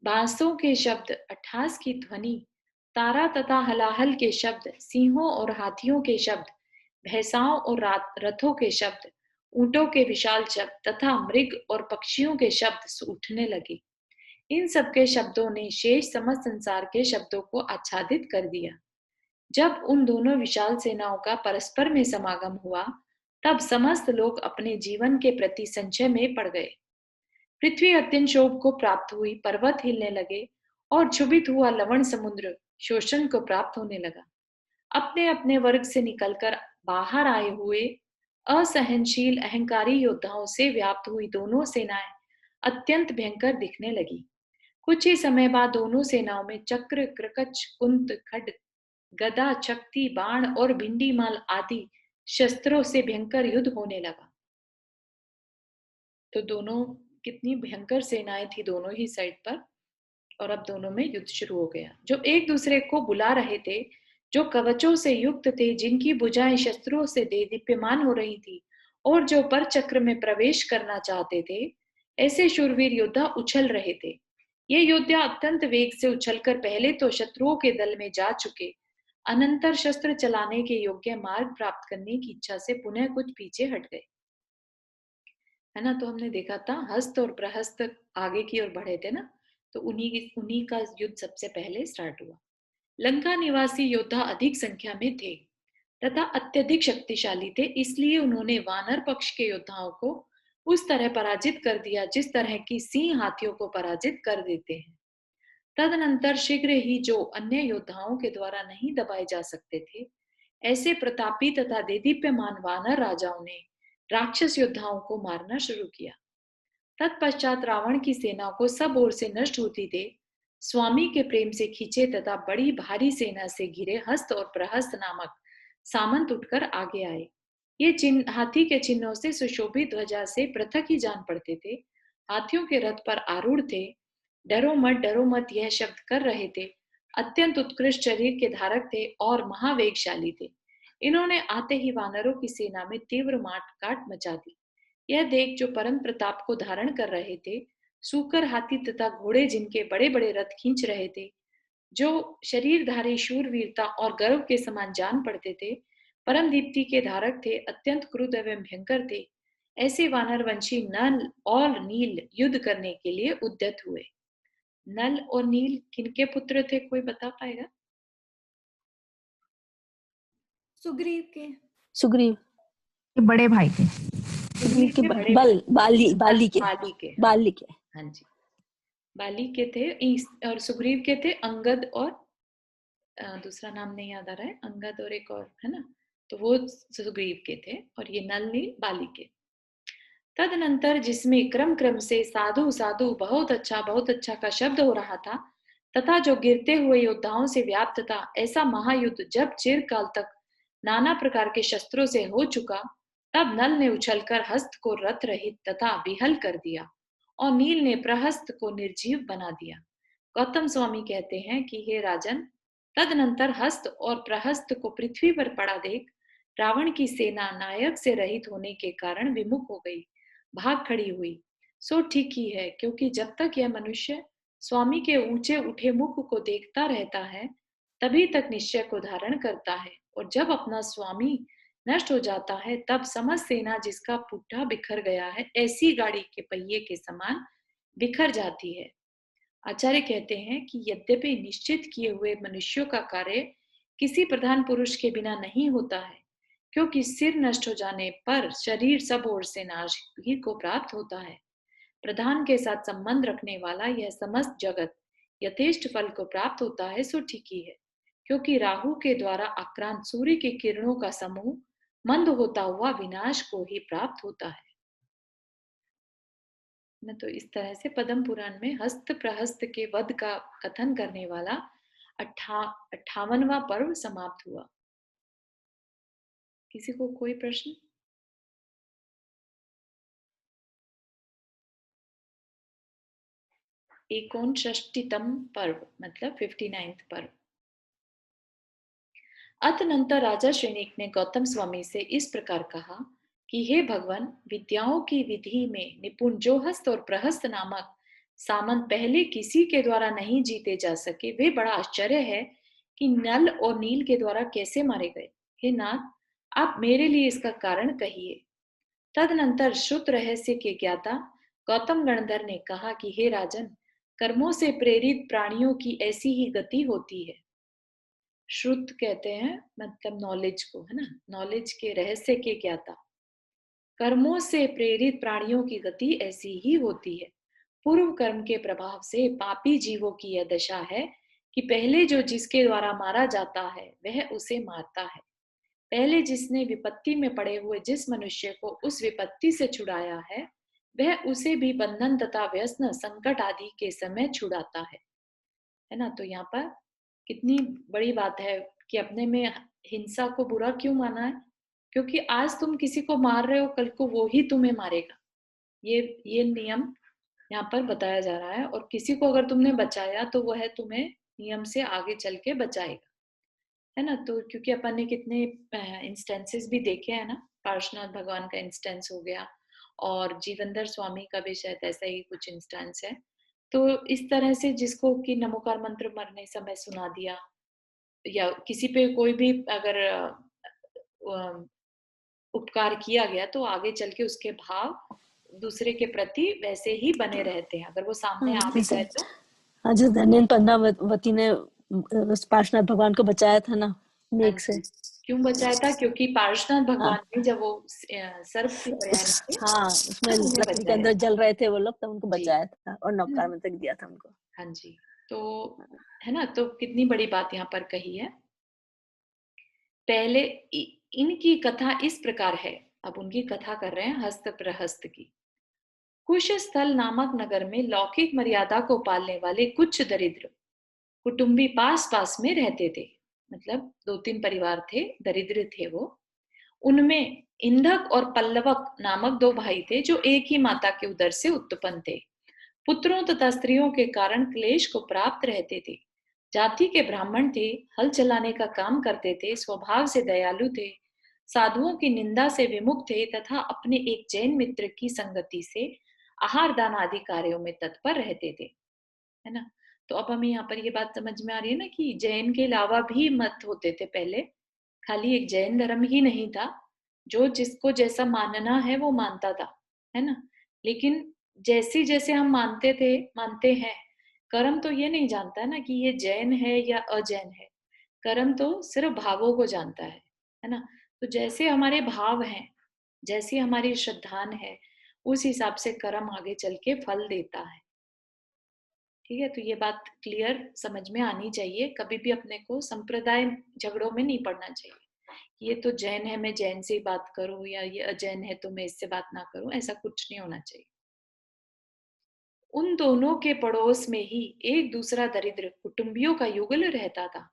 Speaker 1: बांसों के शब्द, अट्ठास की ध्वनि, तारा तथा हलाहल के शब्द, सिंहों और हाथियों के शब्द, भैंसाओं और रथों के शब्द, ऊंटों के विशाल शब्द तथा मृग और पक्षियों के शब्द उठने लगे। इन सब के शब्दों ने शेष समस्त संसार के शब्दों को आच्छादित कर दिया। जब उन दोनों विशाल सेनाओं का परस्पर में समागम हुआ, तब समस्त लोग अपने जीवन के प्रति संशय में पड़ गए। पृथ्वी अत्यंत शोभ को प्राप्त हुई, पर्वत हिलने लगे और क्षुभित हुआ लवण समुद्र शोषण को प्राप्त होने लगा। अपने अपने वर्ग से निकलकर बाहर आए हुए असहनशील अहंकारी योद्धाओं से व्याप्त हुई दोनों सेनाएं अत्यंत भयंकर दिखने लगी। कुछ ही समय बाद दोनों सेनाओं में चक्र, क्रकच, कुंत, खड्ग, गदा, चक्ति, बाण और भिंडीमाल आदि शस्त्रों से भयंकर युद्ध होने लगा। तो दोनों, कितनी भयंकर सेनाएं थी दोनों ही साइड पर, और अब दोनों में युद्ध शुरू हो गया। जो एक दूसरे को बुला रहे थे, जो कवचों से युक्त थे, जिनकी भुजाएं शस्त्रों से दीप्यमान हो रही थी, और जो पर चक्र में प्रवेश करना चाहते थे, ऐसे शूरवीर योद्धा उछल रहे थे। ये योद्धा अत्यंत वेग से उछलकर पहले तो शत्रुओं के दल में जा चुके, अनंतर शस्त्र चलाने के योग्य मार्ग प्राप्त करने की इच्छा से पुनः कुछ पीछे हट गए। है ना? तो हमने देखा था हस्त और प्रहस्त आगे की ओर बढ़े थे ना, तो उन्हीं का युद्ध सबसे पहले स्टार्ट हुआ। लंका निवासी योद्धा अधिक संख्या में थे तथा अत्यधिक शक्तिशाली थे, इसलिए उन्होंने वानर पक्ष के योद्धाओं को उस तरह पराजित कर दिया जिस तरह की सिंह हाथियों को पराजित कर देते हैं। तदनंतर शीघ्र ही जो अन्य योद्धाओं के द्वारा नहीं दबाए जा सकते थे, ऐसे प्रतापी तथा देदीप्यमान वानर राजाओं ने राक्षस योद्धाओं को मारना शुरू किया। तत्पश्चात रावण की सेना को सब ओर से नष्ट होती देख स्वामी के प्रेम से खींचे तथा बड़ी भारी सेना से घिरे हस्त और प्रहस्त नामक सामंत उठकर आगे आए। ये चिन्ह हाथी के चिन्हों से सुशोभित ध्वजा से पृथक ही जान पड़ते थे। हाथियों के रथ पर आरूढ़ थे, डरो मत यह शब्द कर रहे थे, अत्यंत उत्कृष्ट शरीर के धारक थे और महावेगशाली थे। इन्होंने आते ही वानरों की सेना में तीव्र मार काट मचा दी। यह देख जो परम प्रताप को धारण कर रहे थे, सूकर हाथी तथा घोड़े जिनके बड़े बड़े रथ खींच रहे थे, जो शरीरधारी शूरवीरता और गर्व के समान जान पड़ते थे, परम दीप्ति के धारक थे, अत्यंत क्रुद्ध एवं भयंकर थे, ऐसे वानरवंशी नल और नील युद्ध करने के लिए उद्यत हुए। नल और नील किनके पुत्र थे, कोई बता पाएगा?
Speaker 3: सुग्रीव के।
Speaker 4: सुग्रीव
Speaker 3: के बड़े भाई थे।
Speaker 4: सुग्रीव के
Speaker 1: बड़े
Speaker 4: बाली के
Speaker 1: हाँ जी, बाली के थे। और सुग्रीव के थे अंगद, और दूसरा नाम नहीं याद आ रहा है, अंगद और एक और है ना, तो वो सुग्रीव के थे, और ये नल नील बाली के। तदनंतर जिसमें क्रम क्रम से साधु साधु बहुत अच्छा का शब्द हो रहा था, तथा जो गिरते हुए योद्धाओं से व्याप्त था, ऐसा महायुद्ध जब चिरकाल तक नाना प्रकार के शस्त्रों से हो चुका, तब नल ने उछलकर हस्त को रथ रहित तथा विहल कर दिया, और नील ने प्रहस्त को निर्जीव बना दिया। गौतम स्वामी कहते हैं कि हे राजन, तदनंतर हस्त और प्रहस्त को पृथ्वी पर पड़ा देख रावण की सेना नायक से रहित होने के कारण विमुख हो गई, भाग खड़ी हुई। सो ठीक ही है, क्योंकि जब तक यह मनुष्य स्वामी के ऊंचे उठे मुख को देखता रहता है, तभी तक निश्चय को धारण करता है, और जब अपना स्वामी नष्ट हो जाता है, तब समस्त सेना जिसका पुट्ठा बिखर गया है, ऐसी गाड़ी के पहिए के समान बिखर जाती है। आचार्य कहते हैं कि यद्यपि निश्चित किए हुए मनुष्यों का कार्य किसी प्रधान पुरुष के बिना नहीं होता है, क्योंकि सिर नष्ट हो जाने पर शरीर सब ओर से नाश ही को प्राप्त होता है। प्रधान के साथ संबंध रखने वाला यह समस्त जगत यथेष्ट फल को प्राप्त होता है, सो ठीक ही है, क्योंकि राहु के द्वारा आक्रांत सूर्य की किरणों का समूह मंद होता हुआ विनाश को ही प्राप्त होता है। न तो इस तरह से पद्म पुराण में हस्त प्रहस्त के वध का कथन करने वाला 58वां पर्व समाप्त हुआ। किसी को कोई प्रश्न? एकोनषष्टितम पर्व मतलब 59th पर्व। अतनंतर राजा श्रेणिक ने गौतम स्वामी से इस प्रकार कहा कि हे भगवान, विद्याओं की विधि में निपुण जो हस्त और प्रहस्त नामक सामंत पहले किसी के द्वारा नहीं जीते जा सके, वे बड़ा आश्चर्य है कि नल और नील के द्वारा कैसे मारे गए। हे नाथ, आप मेरे लिए इसका कारण कहिए। तदनंतर श्रुत रहस्य के ज्ञाता गौतम गणधर ने कहा कि हे राजन, कर्मों से प्रेरित प्राणियों की ऐसी ही गति होती है। श्रुत कहते हैं मतलब नॉलेज को, है ना, नॉलेज के रहस्य के ज्ञाता। कर्मों से प्रेरित प्राणियों की गति ऐसी ही होती है। पूर्व कर्म के प्रभाव से पापी जीवों की यह दशा है कि पहले जो जिसके द्वारा मारा जाता है वह उसे मारता है। पहले जिसने विपत्ति में पड़े हुए जिस मनुष्य को उस विपत्ति से छुड़ाया है, वह उसे भी बंधन तथा व्यसन संकट आदि के समय छुड़ाता है ना। तो यहाँ पर कितनी बड़ी बात है कि अपने में हिंसा को बुरा क्यों माना है, क्योंकि आज तुम किसी को मार रहे हो, कल को वो ही तुम्हें मारेगा। ये नियम यहाँ पर बताया जा रहा है। और किसी को अगर तुमने बचाया तो वह तुम्हें नियम से आगे चल के बचाएगा, है ना। तो क्योंकि अपन ने कितने इंस्टेंसेस भी देखे हैं ना, पार्श्वनाथ भगवान का इंस्टेंस हो गया और जीवनधर स्वामी का भी शायद ऐसा ही कुछ इंस्टेंस है। तो इस तरह से जिसको कि नमोकार मंत्र मरने समय सुना दिया या किसी पे कोई भी अगर उपकार किया गया तो आगे चल के उसके भाव दूसरे के प्रति वैसे ही बने रहते हैं, अगर वो सामने आ भी जाए तो।
Speaker 4: हाँ, जैसे धन्यन पद्मावती ने पार्श्वनाथ भगवान को बचाया था ना मेघ से।
Speaker 1: क्यों बचाया था? क्योंकि पार्श्वनाथ
Speaker 4: हाँ
Speaker 1: भगवान ने जब वो सर्प की पर्याय में थे,
Speaker 4: हाँ, उसमें
Speaker 1: तब उन्हें
Speaker 4: लकड़ी के
Speaker 1: बचाया
Speaker 4: अंदर
Speaker 1: था।
Speaker 4: जल रहे थे वो लोग, तब उनको
Speaker 1: जी,
Speaker 4: बचाया था और नौकार
Speaker 1: हम्म,
Speaker 4: मंत्र दिया था उनको।
Speaker 1: हाँ जी। तो है ना, तो कितनी बड़ी बात यहाँ पर कही है। पहले इनकी कथा इस प्रकार है। अब उनकी कथा कर रहे हैं हस्त प्रहस्त की। कुश स्थल नामक नगर में लौकिक मर्यादा को पालने वाले कुछ दरिद्र कुटुंबी पास पास में रहते थे। मतलब 2-3 परिवार थे, दरिद्र थे वो। उनमें इंधक और पल्लवक नामक 2 भाई थे जो एक ही माता के उदर से उत्पन्न थे। पुत्रों तथा स्त्रियों के कारण क्लेश को प्राप्त रहते थे। जाति के ब्राह्मण थे, हल चलाने का काम करते थे, स्वभाव से दयालु थे, साधुओं की निंदा से विमुख थे तथा अपने एक जैन मित्र की संगति से आहार दान आदि कार्यों में तत्पर रहते थे, है ना। तो अब हमें यहाँ पर ये बात समझ में आ रही है ना कि जैन के अलावा भी मत होते थे पहले, खाली एक जैन धर्म ही नहीं था। जो जिसको जैसा मानना है वो मानता था, है ना। लेकिन जैसे जैसे हम मानते हैं, कर्म तो ये नहीं जानता है ना कि ये जैन है या अजैन है। कर्म तो सिर्फ भावों को जानता है ना। तो जैसे हमारे भाव हैं, जैसी हमारी श्रद्धान है, उस हिसाब से कर्म आगे चल के फल देता है। ठीक है, तो ये बात क्लियर समझ में आनी चाहिए। कभी भी अपने को संप्रदाय झगड़ों में नहीं पड़ना चाहिए। ये तो जैन है, मैं जैन से ही बात करूं, या ये अजैन है तो मैं इससे बात ना करूं, ऐसा कुछ नहीं होना चाहिए। उन दोनों के पड़ोस में ही एक दूसरा दरिद्र कुटुंबियों का युगल रहता था,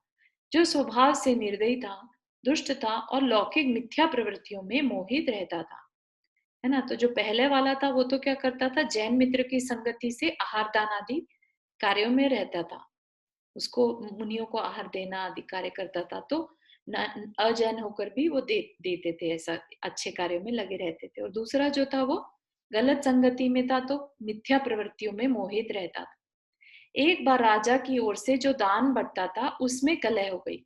Speaker 1: जो स्वभाव से निर्दयी था, दुष्ट था और लौकिक मिथ्या प्रवृत्तियों में मोहित रहता था, है ना। तो जो पहले वाला था वो तो क्या करता था, जैन मित्र की संगति से आहार दान आदि कार्यों में रहता था, उसको मुनियों को आहार देना आदि कार्य करता था। तो अजैन होकर भी वो देते थे, ऐसा अच्छे कार्यों में लगे रहते थे। और दूसरा जो था वो गलत संगति में था, तो मिथ्या प्रवृत्तियों में मोहित रहता था। एक बार राजा की ओर से जो दान बढ़ता था उसमें कलह हो गई,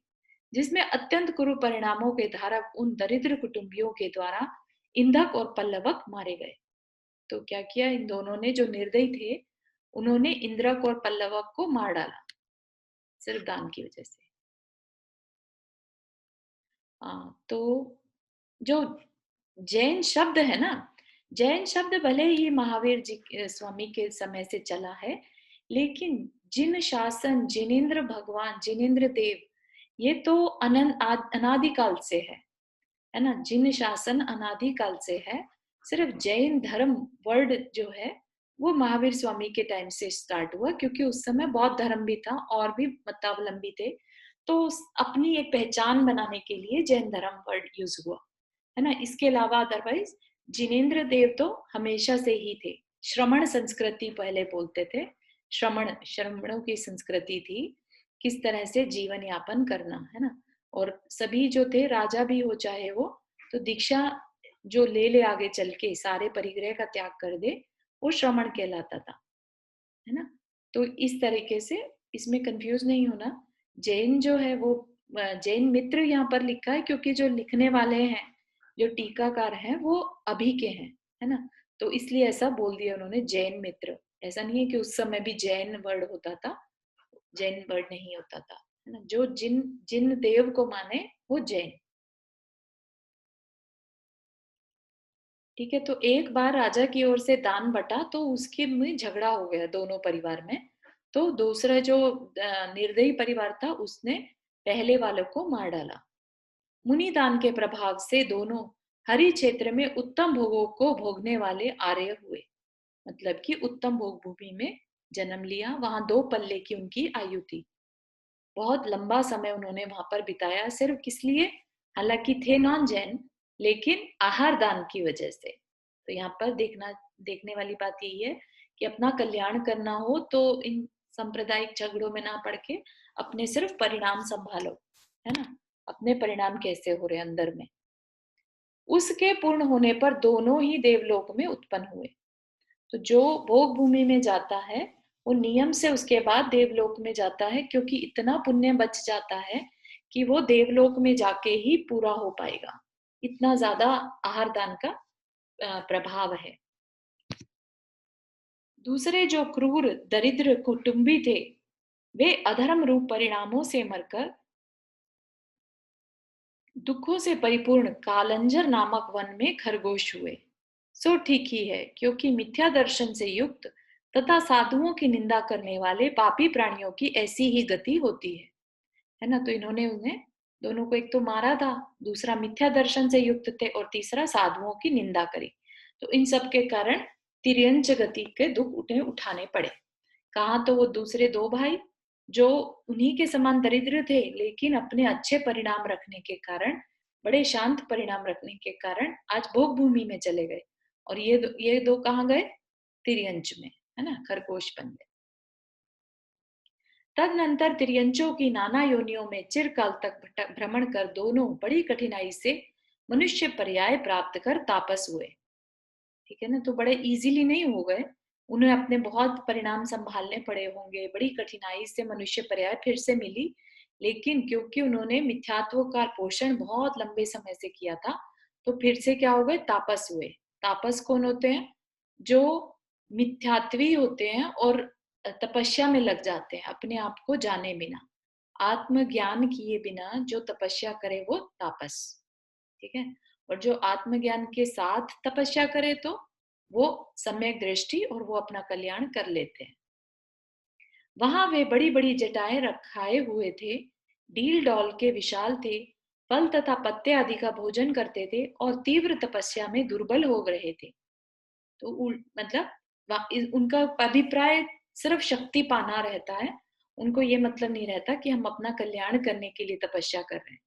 Speaker 1: जिसमें अत्यंत कुरु परिणामों के धारक उन दरिद्र कुटुंबियों के द्वारा इंधक और पल्लवक मारे गए। तो क्या किया इन दोनों ने, जो निर्दयी थे, उन्होंने इंद्रक और पल्लवक को मार डाला, सिर्फ दान की वजह से। तो जो जैन शब्द है ना, जैन शब्द भले ही महावीर जी स्वामी के समय से चला है, लेकिन जिन शासन जिनेन्द्र भगवान जिनेन्द्र देव, ये तो अनादिकाल से है ना। जिन शासन अनादिकाल से है। सिर्फ जैन धर्म वर्ड जो है वो महावीर स्वामी के टाइम से स्टार्ट हुआ, क्योंकि उस समय बौद्ध धर्म भी था और भी मतावलंबी थे। तो अपनी एक पहचान बनाने के लिए जैन धर्म वर्ड यूज हुआ, है ना। इसके अलावा अदरवाइज जिनेन्द्र देव तो हमेशा से ही थे। श्रमण संस्कृति पहले बोलते थे, श्रमणों की संस्कृति थी, किस तरह से जीवन यापन करना, है ना। और सभी जो थे, राजा भी हो चाहे वो, तो दीक्षा जो ले आगे चल के सारे परिग्रह का त्याग कर दे, वो श्रमण कहलाता था, है ना। तो इस तरीके से इसमें कंफ्यूज नहीं होना। जैन जो है वो जैन मित्र यहाँ पर लिखा है क्योंकि जो लिखने वाले हैं, जो टीकाकार हैं, वो अभी के हैं, है ना। तो इसलिए ऐसा बोल दिया उन्होंने, जैन मित्र। ऐसा नहीं है कि उस समय भी जैन वर्ड होता था, जैन वर्ड नहीं होता था, है ना। जो जिन जिन देव को माने वो जैन। ठीक है, तो एक बार राजा की ओर से दान बटा तो उसके में झगड़ा हो गया दोनों परिवार में। तो दूसरा जो निर्दयी परिवार था, उसने पहले वालों को मार डाला। मुनि दान के प्रभाव से दोनों हरि क्षेत्र में उत्तम भोगों को भोगने वाले आर्य हुए। मतलब कि उत्तम भोग भूमि में जन्म लिया, वहां 2 पल्ले की उनकी आयु थी। बहुत लंबा समय उन्होंने वहां पर बिताया, सिर्फ किस लिए? हालांकि थे नॉन जैन, लेकिन आहार दान की वजह से। तो यहाँ पर देखने वाली बात यही है कि अपना कल्याण करना हो तो इन सांप्रदायिक झगड़ों में ना पड़ के अपने सिर्फ परिणाम संभालो, है ना। अपने परिणाम कैसे हो रहे अंदर में। उसके पूर्ण होने पर दोनों ही देवलोक में उत्पन्न हुए। तो जो भोग भूमि में जाता है वो नियम से उसके बाद देवलोक में जाता है, क्योंकि इतना पुण्य बच जाता है कि वो देवलोक में जाके ही पूरा हो पाएगा। इतना ज्यादा आहार दान का प्रभाव है। दूसरे जो क्रूर दरिद्र कुटुंबी थे, वे अधर्म रूप परिणामों से मरकर दुखों से परिपूर्ण कालंजर नामक वन में खरगोश हुए। सो ठीक ही है, क्योंकि मिथ्या दर्शन से युक्त तथा साधुओं की निंदा करने वाले पापी प्राणियों की ऐसी ही गति होती है ना। तो इन्होंने उन्हें दोनों को एक तो मारा था, दूसरा मिथ्या दर्शन से युक्त थे, और तीसरा साधुओं की निंदा करी। तो इन सब के कारण तिर्यंच गति के दुख उठाने पड़े। कहा तो वो दूसरे 2 भाई जो उन्हीं के समान दरिद्र थे, लेकिन अपने अच्छे परिणाम रखने के कारण, बड़े शांत परिणाम रखने के कारण आज भोग भूमि में चले गए। और ये दो कहाँ गए? तिर्यंच में, है ना, खरगोश बन गए। तदनंतर तिर्यंचों की नाना योनियों में चिरकाल तक भ्रमण कर दोनों बड़ी कठिनाई से मनुष्य पर्याय प्राप्त कर तापस हुए। ठीक है ना, तो बड़े इजीली नहीं हो गए, उन्हें अपने बहुत परिणाम संभालने पड़े होंगे, बड़ी कठिनाई से मनुष्य पर्याय फिर से मिली। लेकिन क्योंकि उन्होंने मिथ्यात्व का पोषण बहुत लंबे समय से किया था, तो फिर से क्या हो गए? तापस हुए। तापस कौन होते हैं? जो मिथ्यात्वी होते हैं और तपस्या में लग जाते हैं, अपने आप को जाने बिना, आत्मज्ञान किए बिना जो तपस्या करे वो तापस। ठीक है। और जो आत्मज्ञान के साथ तपस्या करे तो वो सम्यक दृष्टि, और वो अपना कल्याण कर लेते हैं। वहां वे बड़ी बड़ी जटाएं रखाए हुए थे, डील डॉल के विशाल थे, फल तथा पत्ते आदि का भोजन करते थे और तीव्र तपस्या में दुर्बल हो रहे थे। तो मतलब उनका अभिप्राय सिर्फ शक्ति पाना रहता है, उनको ये मतलब नहीं रहता कि हम अपना कल्याण करने के लिए तपस्या कर रहे हैं।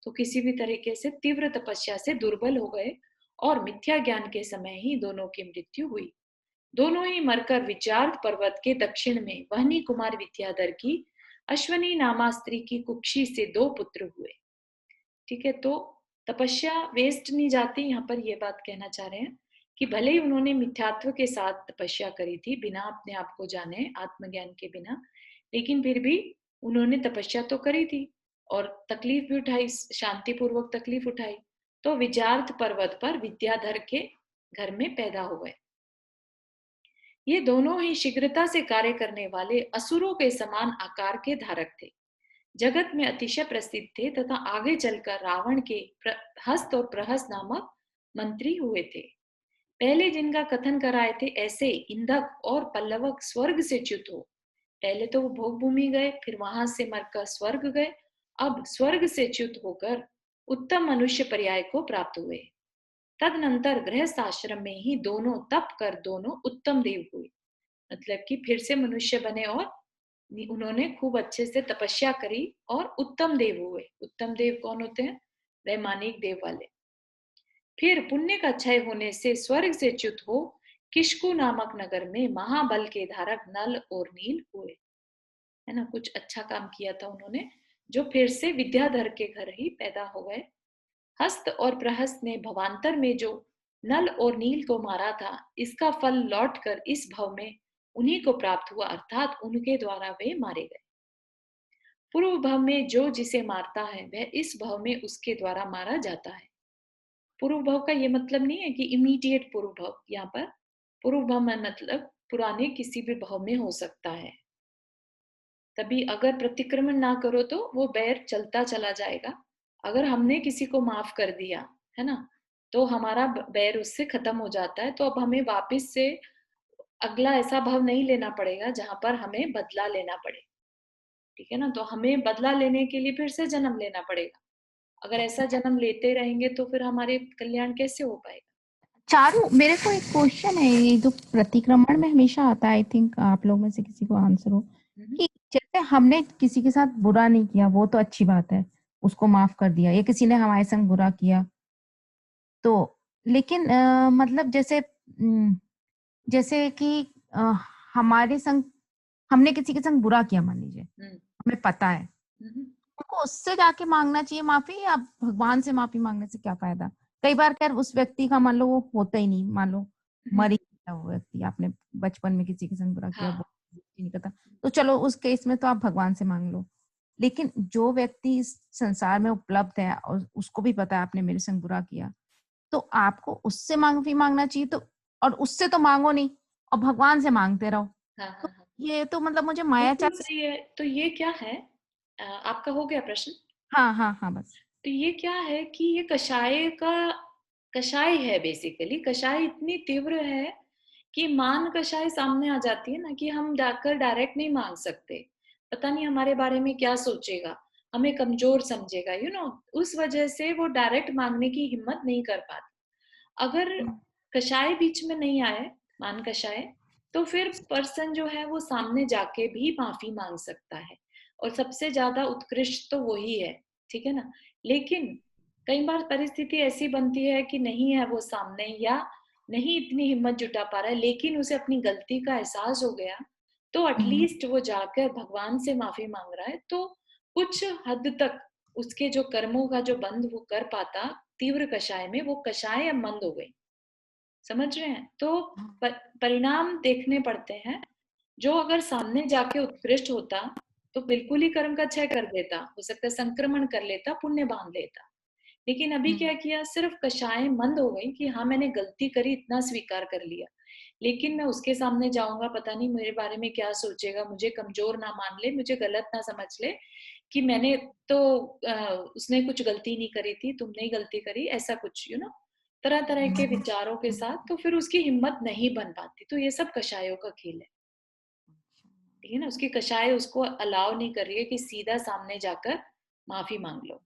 Speaker 1: तो किसी भी तरीके से तीव्र तपस्या से दुर्बल हो गए और मिथ्या ज्ञान के समय ही दोनों की मृत्यु हुई। दोनों ही मरकर विचार्थ पर्वत के दक्षिण में वहनी कुमार विद्याधर की अश्वनी नामा स्त्री की कुक्षी से 2 पुत्र हुए। ठीक है, तो तपस्या वेस्ट नहीं जाती, यहाँ पर ये बात कहना चाह रहे हैं कि भले ही उन्होंने मिथ्यात्व के साथ तपस्या करी थी, बिना अपने आप को जाने, आत्मज्ञान के बिना, लेकिन फिर भी उन्होंने तपस्या तो करी थी और तकलीफ भी उठाई, शांतिपूर्वक तकलीफ उठाई। तो विजार्थ पर्वत पर विद्याधर के घर में पैदा हो गए। ये दोनों ही शीघ्रता से कार्य करने वाले असुरों के समान आकार के धारक थे, जगत में अतिशय प्रसिद्ध थे तथा आगे चलकर रावण के हस्त और प्रहस्त नामक मंत्री हुए थे। पहले जिनका कथन कराए थे, ऐसे इंदक और पल्लवक स्वर्ग से च्युत हो। पहले तो वो भोग भूमि गए, फिर वहां से मरकर स्वर्ग गए, अब स्वर्ग से च्युत होकर उत्तम मनुष्य पर्याय को प्राप्त हुए। तदनंतर गृहस्थ आश्रम में ही दोनों तप कर दोनों उत्तम देव हुए। मतलब कि फिर से मनुष्य बने और उन्होंने खूब अच्छे से तपस्या करी और उत्तम देव हुए। उत्तम देव कौन होते हैं? वैमानिक देव वाले। फिर पुण्य का क्षय होने से स्वर्ग से च्युत हो किशकु नामक नगर में महाबल के धारक नल और नील हुए। है ना, कुछ अच्छा काम किया था उन्होंने, जो फिर से विद्याधर के घर ही पैदा हो गए। हस्त और प्रहस्त ने भवांतर में जो नल और नील को मारा था, इसका फल लौटकर इस भव में उन्हीं को प्राप्त हुआ, अर्थात उनके द्वारा वे मारे गए। पूर्व भव में जो जिसे मारता है वह इस भव में उसके द्वारा मारा जाता है। पूर्व भव का ये मतलब नहीं है कि इमीडिएट पूर्व भव, यहाँ पर पूर्व भव में मतलब पुराने किसी भी भव में हो सकता है। तभी अगर प्रतिक्रमण ना करो तो वो बैर चलता चला जाएगा। अगर हमने किसी को माफ कर दिया है ना, तो हमारा बैर उससे खत्म हो जाता है। तो अब हमें वापस से अगला ऐसा भाव नहीं लेना पड़ेगा जहां पर हमें बदला लेना पड़े। ठीक है ना, तो हमें बदला लेने के लिए फिर से जन्म लेना पड़ेगा। अगर ऐसा जन्म लेते रहेंगे तो फिर हमारे कल्याण कैसे हो पाएगा।
Speaker 3: चारू, मेरे को एक क्वेश्चन है, ये जो प्रतिक्रमण में हमेशा आता है, आई थिंक आप लोग में से किसी को आंसर हो, कि जैसे हमने किसी के साथ बुरा नहीं किया, वो तो अच्छी बात है, उसको माफ कर दिया, या किसी ने हमारे संग बुरा किया तो, लेकिन मतलब जैसे कि हमारे संग हमने किसी के संग बुरा किया, मान लीजिए, हमें पता है, हमको उससे जाके मांगना चाहिए माफी, या भगवान से माफी मांगने से क्या फायदा? कई बार खैर उस व्यक्ति का मान लो वो होता ही नहीं, मान लो मर ही गया वो व्यक्ति, आपने बचपन में किसी के संग बुरा किया, वो नहीं करता, तो चलो उस केस में तो आप भगवान से मांग लो। लेकिन जो व्यक्ति इस संसार में उपलब्ध है और उसको भी पता है आपने मेरे संग बुरा किया, तो आपको उससे माफी मांगना चाहिए। तो और उससे तो मांगो नहीं और भगवान से मांगते रहो। तो ये तो मतलब मुझे मायाचार
Speaker 1: सही है। तो ये क्या है, आपका हो गया प्रश्न?
Speaker 3: हाँ हाँ हाँ, बस।
Speaker 1: तो ये क्या है कि ये कषाय है। बेसिकली कषाय इतनी तीव्र है कि मान कषाय सामने आ जाती है ना, कि हम जाकर डायरेक्ट नहीं मांग सकते। पता नहीं हमारे बारे में क्या सोचेगा, हमें कमजोर समझेगा, उस वजह से वो डायरेक्ट मांगने की हिम्मत नहीं कर पाते। अगर कषाय बीच में नहीं आए, मान कषाय, तो फिर पर्सन जो है वो सामने जाके भी माफी मांग सकता है, और सबसे ज्यादा उत्कृष्ट तो वही है। ठीक है ना। लेकिन कई बार परिस्थिति ऐसी बनती है कि नहीं है वो सामने, या नहीं इतनी हिम्मत जुटा पा रहा है, लेकिन उसे अपनी गलती का एहसास हो गया, तो एटलीस्ट वो जाकर भगवान से माफी मांग रहा है। तो कुछ हद तक उसके जो कर्मों का जो बंध वो कर पाता तीव्र कषाय में, वो कषाय अब मंद हो गई। समझ रहे हैं? तो परिणाम देखने पड़ते हैं। जो अगर सामने जाके उत्कृष्ट होता तो बिल्कुल ही कर्म का क्षय कर देता, हो सकता है संक्रमण कर लेता, पुण्य बांध लेता। लेकिन अभी क्या किया, सिर्फ कषाय मंद हो गई कि हाँ मैंने गलती करी, इतना स्वीकार कर लिया, लेकिन मैं उसके सामने जाऊंगा, पता नहीं मेरे बारे में क्या सोचेगा, मुझे कमजोर ना मान ले, मुझे गलत ना समझ ले कि मैंने तो उसने कुछ गलती नहीं करी थी, तुमने ही गलती करी, ऐसा कुछ तरह तरह के विचारों के साथ, तो फिर उसकी हिम्मत नहीं बन पाती। तो ये सब कषायों का खेल है। ठीक है ना, उसकी कषाय उसको अलाउ नहीं कर रही है कि सीधा सामने जाकर माफी मांग लो।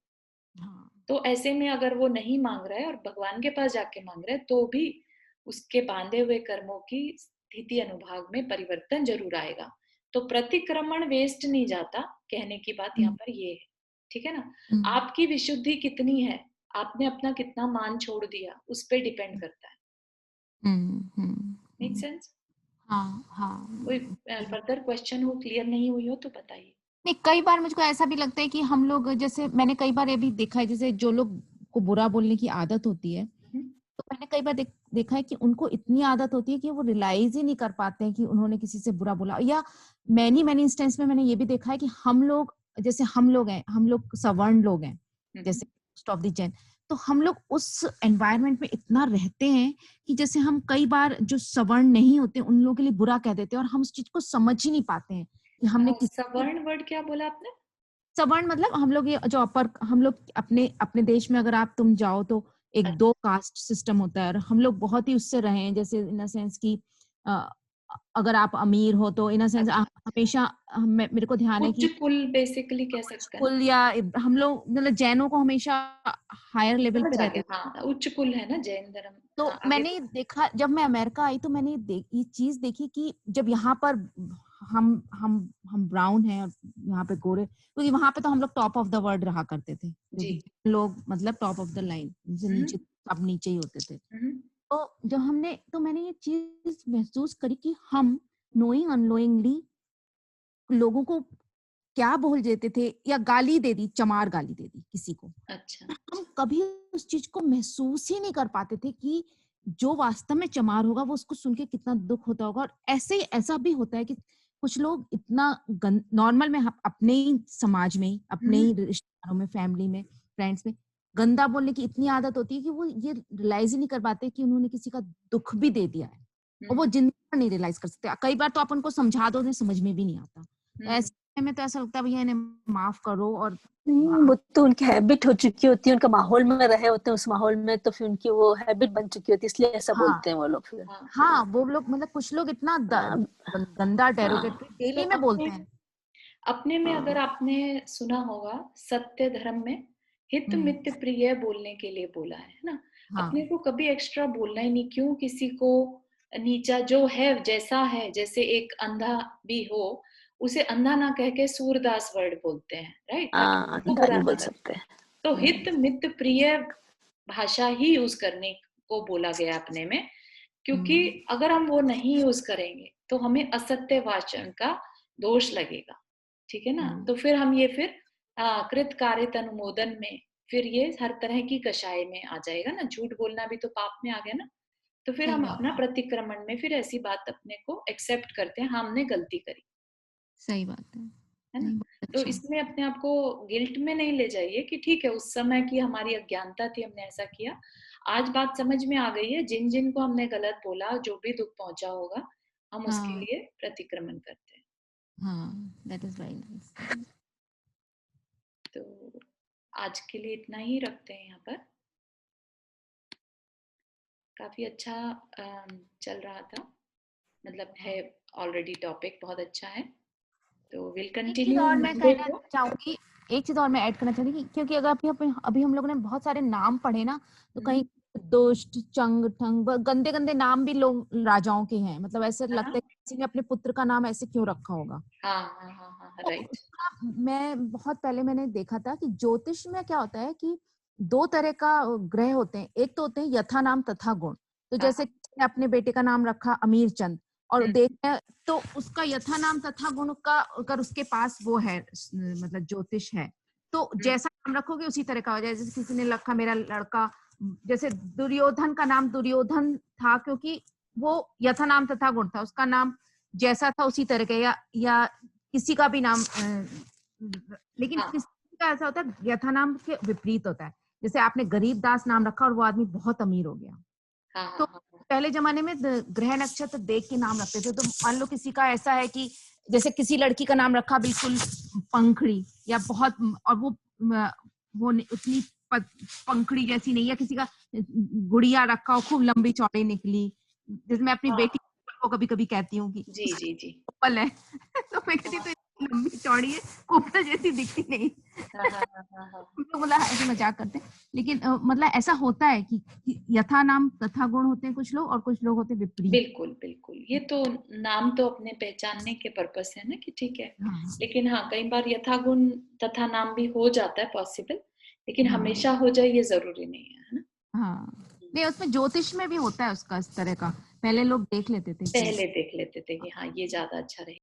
Speaker 1: तो ऐसे में अगर वो नहीं मांग रहा है और भगवान के पास जाके मांग रहा है, तो भी उसके बांधे हुए कर्मों की स्थिति अनुभाग में परिवर्तन जरूर आएगा। तो प्रतिक्रमण वेस्ट नहीं जाता, कहने की बात यहाँ पर ये है। ठीक है ना। आपकी विशुद्धि कितनी है, आपने अपना कितना मान छोड़ दिया, उस पर डिपेंड करता है। Make sense?
Speaker 3: हाँ हाँ।
Speaker 1: कोई फर्दर क्वेश्चन हो, क्लियर नहीं हुई हो तो बताइए।
Speaker 3: नहीं, कई बार मुझको ऐसा भी लगता है कि हम लोग, जैसे मैंने कई बार ये भी देखा है, जैसे जो लोग को बुरा बोलने की आदत होती है, तो मैंने कई बार देखा है कि उनको इतनी आदत होती है कि वो रियलाइज ही नहीं कर पाते हैं कि उन्होंने किसी से बुरा बोला। या मैनी इंस्टेंस में मैंने ये भी देखा है कि हम लोग, जैसे हम लोग सवर्ण लोग हैं, जैसे मोस्ट ऑफ द जैन, तो हम लोग उस एनवायरनमेंट में इतना रहते हैं कि जैसे हम कई बार जो सवर्ण नहीं होते उन लोगों के लिए बुरा कह देते हैं, और हम उस चीज को समझ ही नहीं पाते हैं कि हमने
Speaker 1: सवर्ण वर्ड क्या बोला आपने?
Speaker 3: सवर्ण मतलब हम लोग ये जो अपर, हम लोग अपने अपने देश में अगर आप तुम जाओ तो एक दो कास्ट सिस्टम होता है, और हम लोग बहुत ही उससे रहे हैं, जैसे इन अ सेंस कि अगर आप अमीर हो तो इन अ सेंस हमेशा मेरे को ध्यान है कि
Speaker 1: उच्च कुल बेसिकली कह सकते हैं।
Speaker 3: कुल, या हम लोग मतलब जैनों को हमेशा हायर लेवल पे रहते थे।
Speaker 1: हाँ, उच्च कुल है ना जैन धर्म।
Speaker 3: तो
Speaker 1: हाँ,
Speaker 3: मैंने देखा, जब मैं अमेरिका आई तो मैंने ये चीज देखी कि जब यहाँ पर हम ब्राउन हैं और यहाँ पे गोरे, क्योंकि वहां पे तो हम लोग टॉप ऑफ द वर्ल्ड रहा करते थे, क्योंकि लोग मतलब टॉप ऑफ द लाइन, नीचे सब नीचे ही होते थे। तो जब मैंने ये चीज महसूस करी कि हम नोइंग अननोइंगली लोगों को क्या बोल देते थे, या गाली दे दी, चमार गाली दे दी किसी को,
Speaker 1: अच्छा।
Speaker 3: हम कभी उस चीज को महसूस ही नहीं कर पाते थे कि जो वास्तव में चमार होगा वो उसको सुन के कितना दुख होता होगा। और ऐसा भी होता है कि कुछ लोग इतना नॉर्मल में अपने ही समाज में, अपने ही रिश्तेदारों में, फैमिली में, फ्रेंड्स में गंदा बोलने की इतनी आदत होती है कि वो ये रियलाइज ही नहीं कर पाते कि उन्होंने किसी का दुख भी दे दिया है, और वो जिंदगी में नहीं रियलाइज कर सकते। कई बार तो आप उनको समझा दो, उन्हें समझ में भी नहीं आता। तो ऐसे में तो ऐसा लगता है भैया इन्हें माफ करो। और
Speaker 4: वो तो उनकी हैबिट हो चुकी होती है, उनका माहौल में रहे होते हैं उस माहौल में, तो फिर उनकी वो हैबिट बन चुकी होती है, इसलिए ऐसा बोलते हैं वो लोग फिर।
Speaker 3: हाँ, वो लोग मतलब कुछ लोग इतना गंदा डेरोगेटरी डेली में बोलते हैं।
Speaker 1: अपने में अगर आपने सुना होगा सत्य धर्म में हित मित प्रिय बोलने के लिए बोला है ना। अपने को कभी एक्स्ट्रा बोलना ही नहीं, क्यों किसी को नीचा, जो है जैसा है, जैसे एक अंधा भी हो उसे अंधा ना कह के सूरदास वर्ड बोलते हैं, राइट, ताकि
Speaker 4: अंधा नहीं बोल सकते।
Speaker 1: तो हित मित प्रिय भाषा ही यूज करने को बोला गया अपने में, क्योंकि अगर हम वो नहीं यूज करेंगे तो हमें असत्य वाचन का दोष लगेगा, ठीक है ना। तो फिर हम ये फिर कृत कारित अनुमोदन में फिर ये हर तरह की कषाय में आ जाएगा ना, झूठ बोलना भी तो पाप में आ गया ना। तो फिर हम अपना प्रतिक्रमण में फिर ऐसी बात अपने को एक्सेप्ट करते हैं, हमने गलती करी।
Speaker 3: सही बात
Speaker 1: है ना। तो इसमें अपने आप को गिल्ट में नहीं ले जाइए कि ठीक है उस समय की हमारी अज्ञानता थी, हमने ऐसा किया, आज बात समझ में आ गई है, जिन जिन को हमने गलत बोला, जो भी दुख पहुंचा होगा, हम उसके लिए प्रतिक्रमण करते हैं।
Speaker 3: That is very nice.
Speaker 1: तो आज के लिए इतना ही रखते हैं यहाँ पर। काफी अच्छा चल रहा था, मतलब है ऑलरेडी टॉपिक बहुत अच्छा है, तो विल कंटिन्यू।
Speaker 3: और मैं कहना चाहूंगी, एक चीज और मैं ऐड करना चाहूंगी, क्योंकि अगर अभी हम लोगों ने बहुत सारे नाम पढ़े ना, तो कहीं दुष्ट, चंग, ठंग, गंदे गंदे नाम भी लोग राजाओं के हैं, मतलब ऐसे लगता है किसी ने अपने पुत्र का नाम ऐसे क्यों रखा होगा।
Speaker 1: राइट।
Speaker 3: मैं बहुत पहले मैंने देखा था कि ज्योतिष में क्या होता है कि 2 तरह का ग्रह होते हैं। एक तो होते हैं यथा नाम तथा गुण, तो जैसे अपने बेटे का नाम रखा अमीर चंद, और देखते तो उसका यथा नाम तथा गुण का अगर उसके पास वो है, मतलब ज्योतिष है, तो जैसा नाम रखोगे उसी तरह का हो जाए। जैसे किसी ने रखा मेरा लड़का, जैसे दुर्योधन का नाम दुर्योधन था क्योंकि वो यथा नाम तथा गुण था, उसका नाम जैसा था उसी तरह का, या किसी का भी नाम, लेकिन किसी का ऐसा होता है यथा नाम के विपरीत होता है। जैसे आपने गरीब दास नाम रखा और वो आदमी बहुत अमीर हो गया। तो पहले जमाने में ग्रह नक्षत्र देख के नाम रखते थे। तो मान लो किसी का ऐसा है कि जैसे किसी लड़की का नाम रखा बिल्कुल पंखड़ी, या बहुत, और वो उतनी पंखड़ी जैसी नहीं, या किसी का गुड़िया रखा और खूब लंबी चौड़ी निकली, जैसे मैं अपनी बेटी को कभी कभी कहती हूँ कि
Speaker 1: जी जी जी
Speaker 3: कोपल है तो मैं कहती तो लंबी चौड़ी है, कोपल जैसी दिखती नहीं। बोला ऐसे मजाक करते हैं, लेकिन मतलब ऐसा होता है कि यथा नाम तथा गुण होते हैं कुछ लोग, और कुछ लोग होते हैं विपरीत।
Speaker 1: बिल्कुल बिल्कुल, ये तो नाम तो अपने पहचानने के पर्पस है ना कि ठीक है। लेकिन हाँ, कई बार यथा गुण तथा नाम भी हो जाता है पॉसिबल, लेकिन हमेशा हो जाए ये जरूरी नहीं है ना।
Speaker 3: नहीं, उसमें ज्योतिष में भी होता है उसका इस तरह का, पहले लोग देख लेते थे
Speaker 1: कि हाँ ये ज्यादा अच्छा रहे।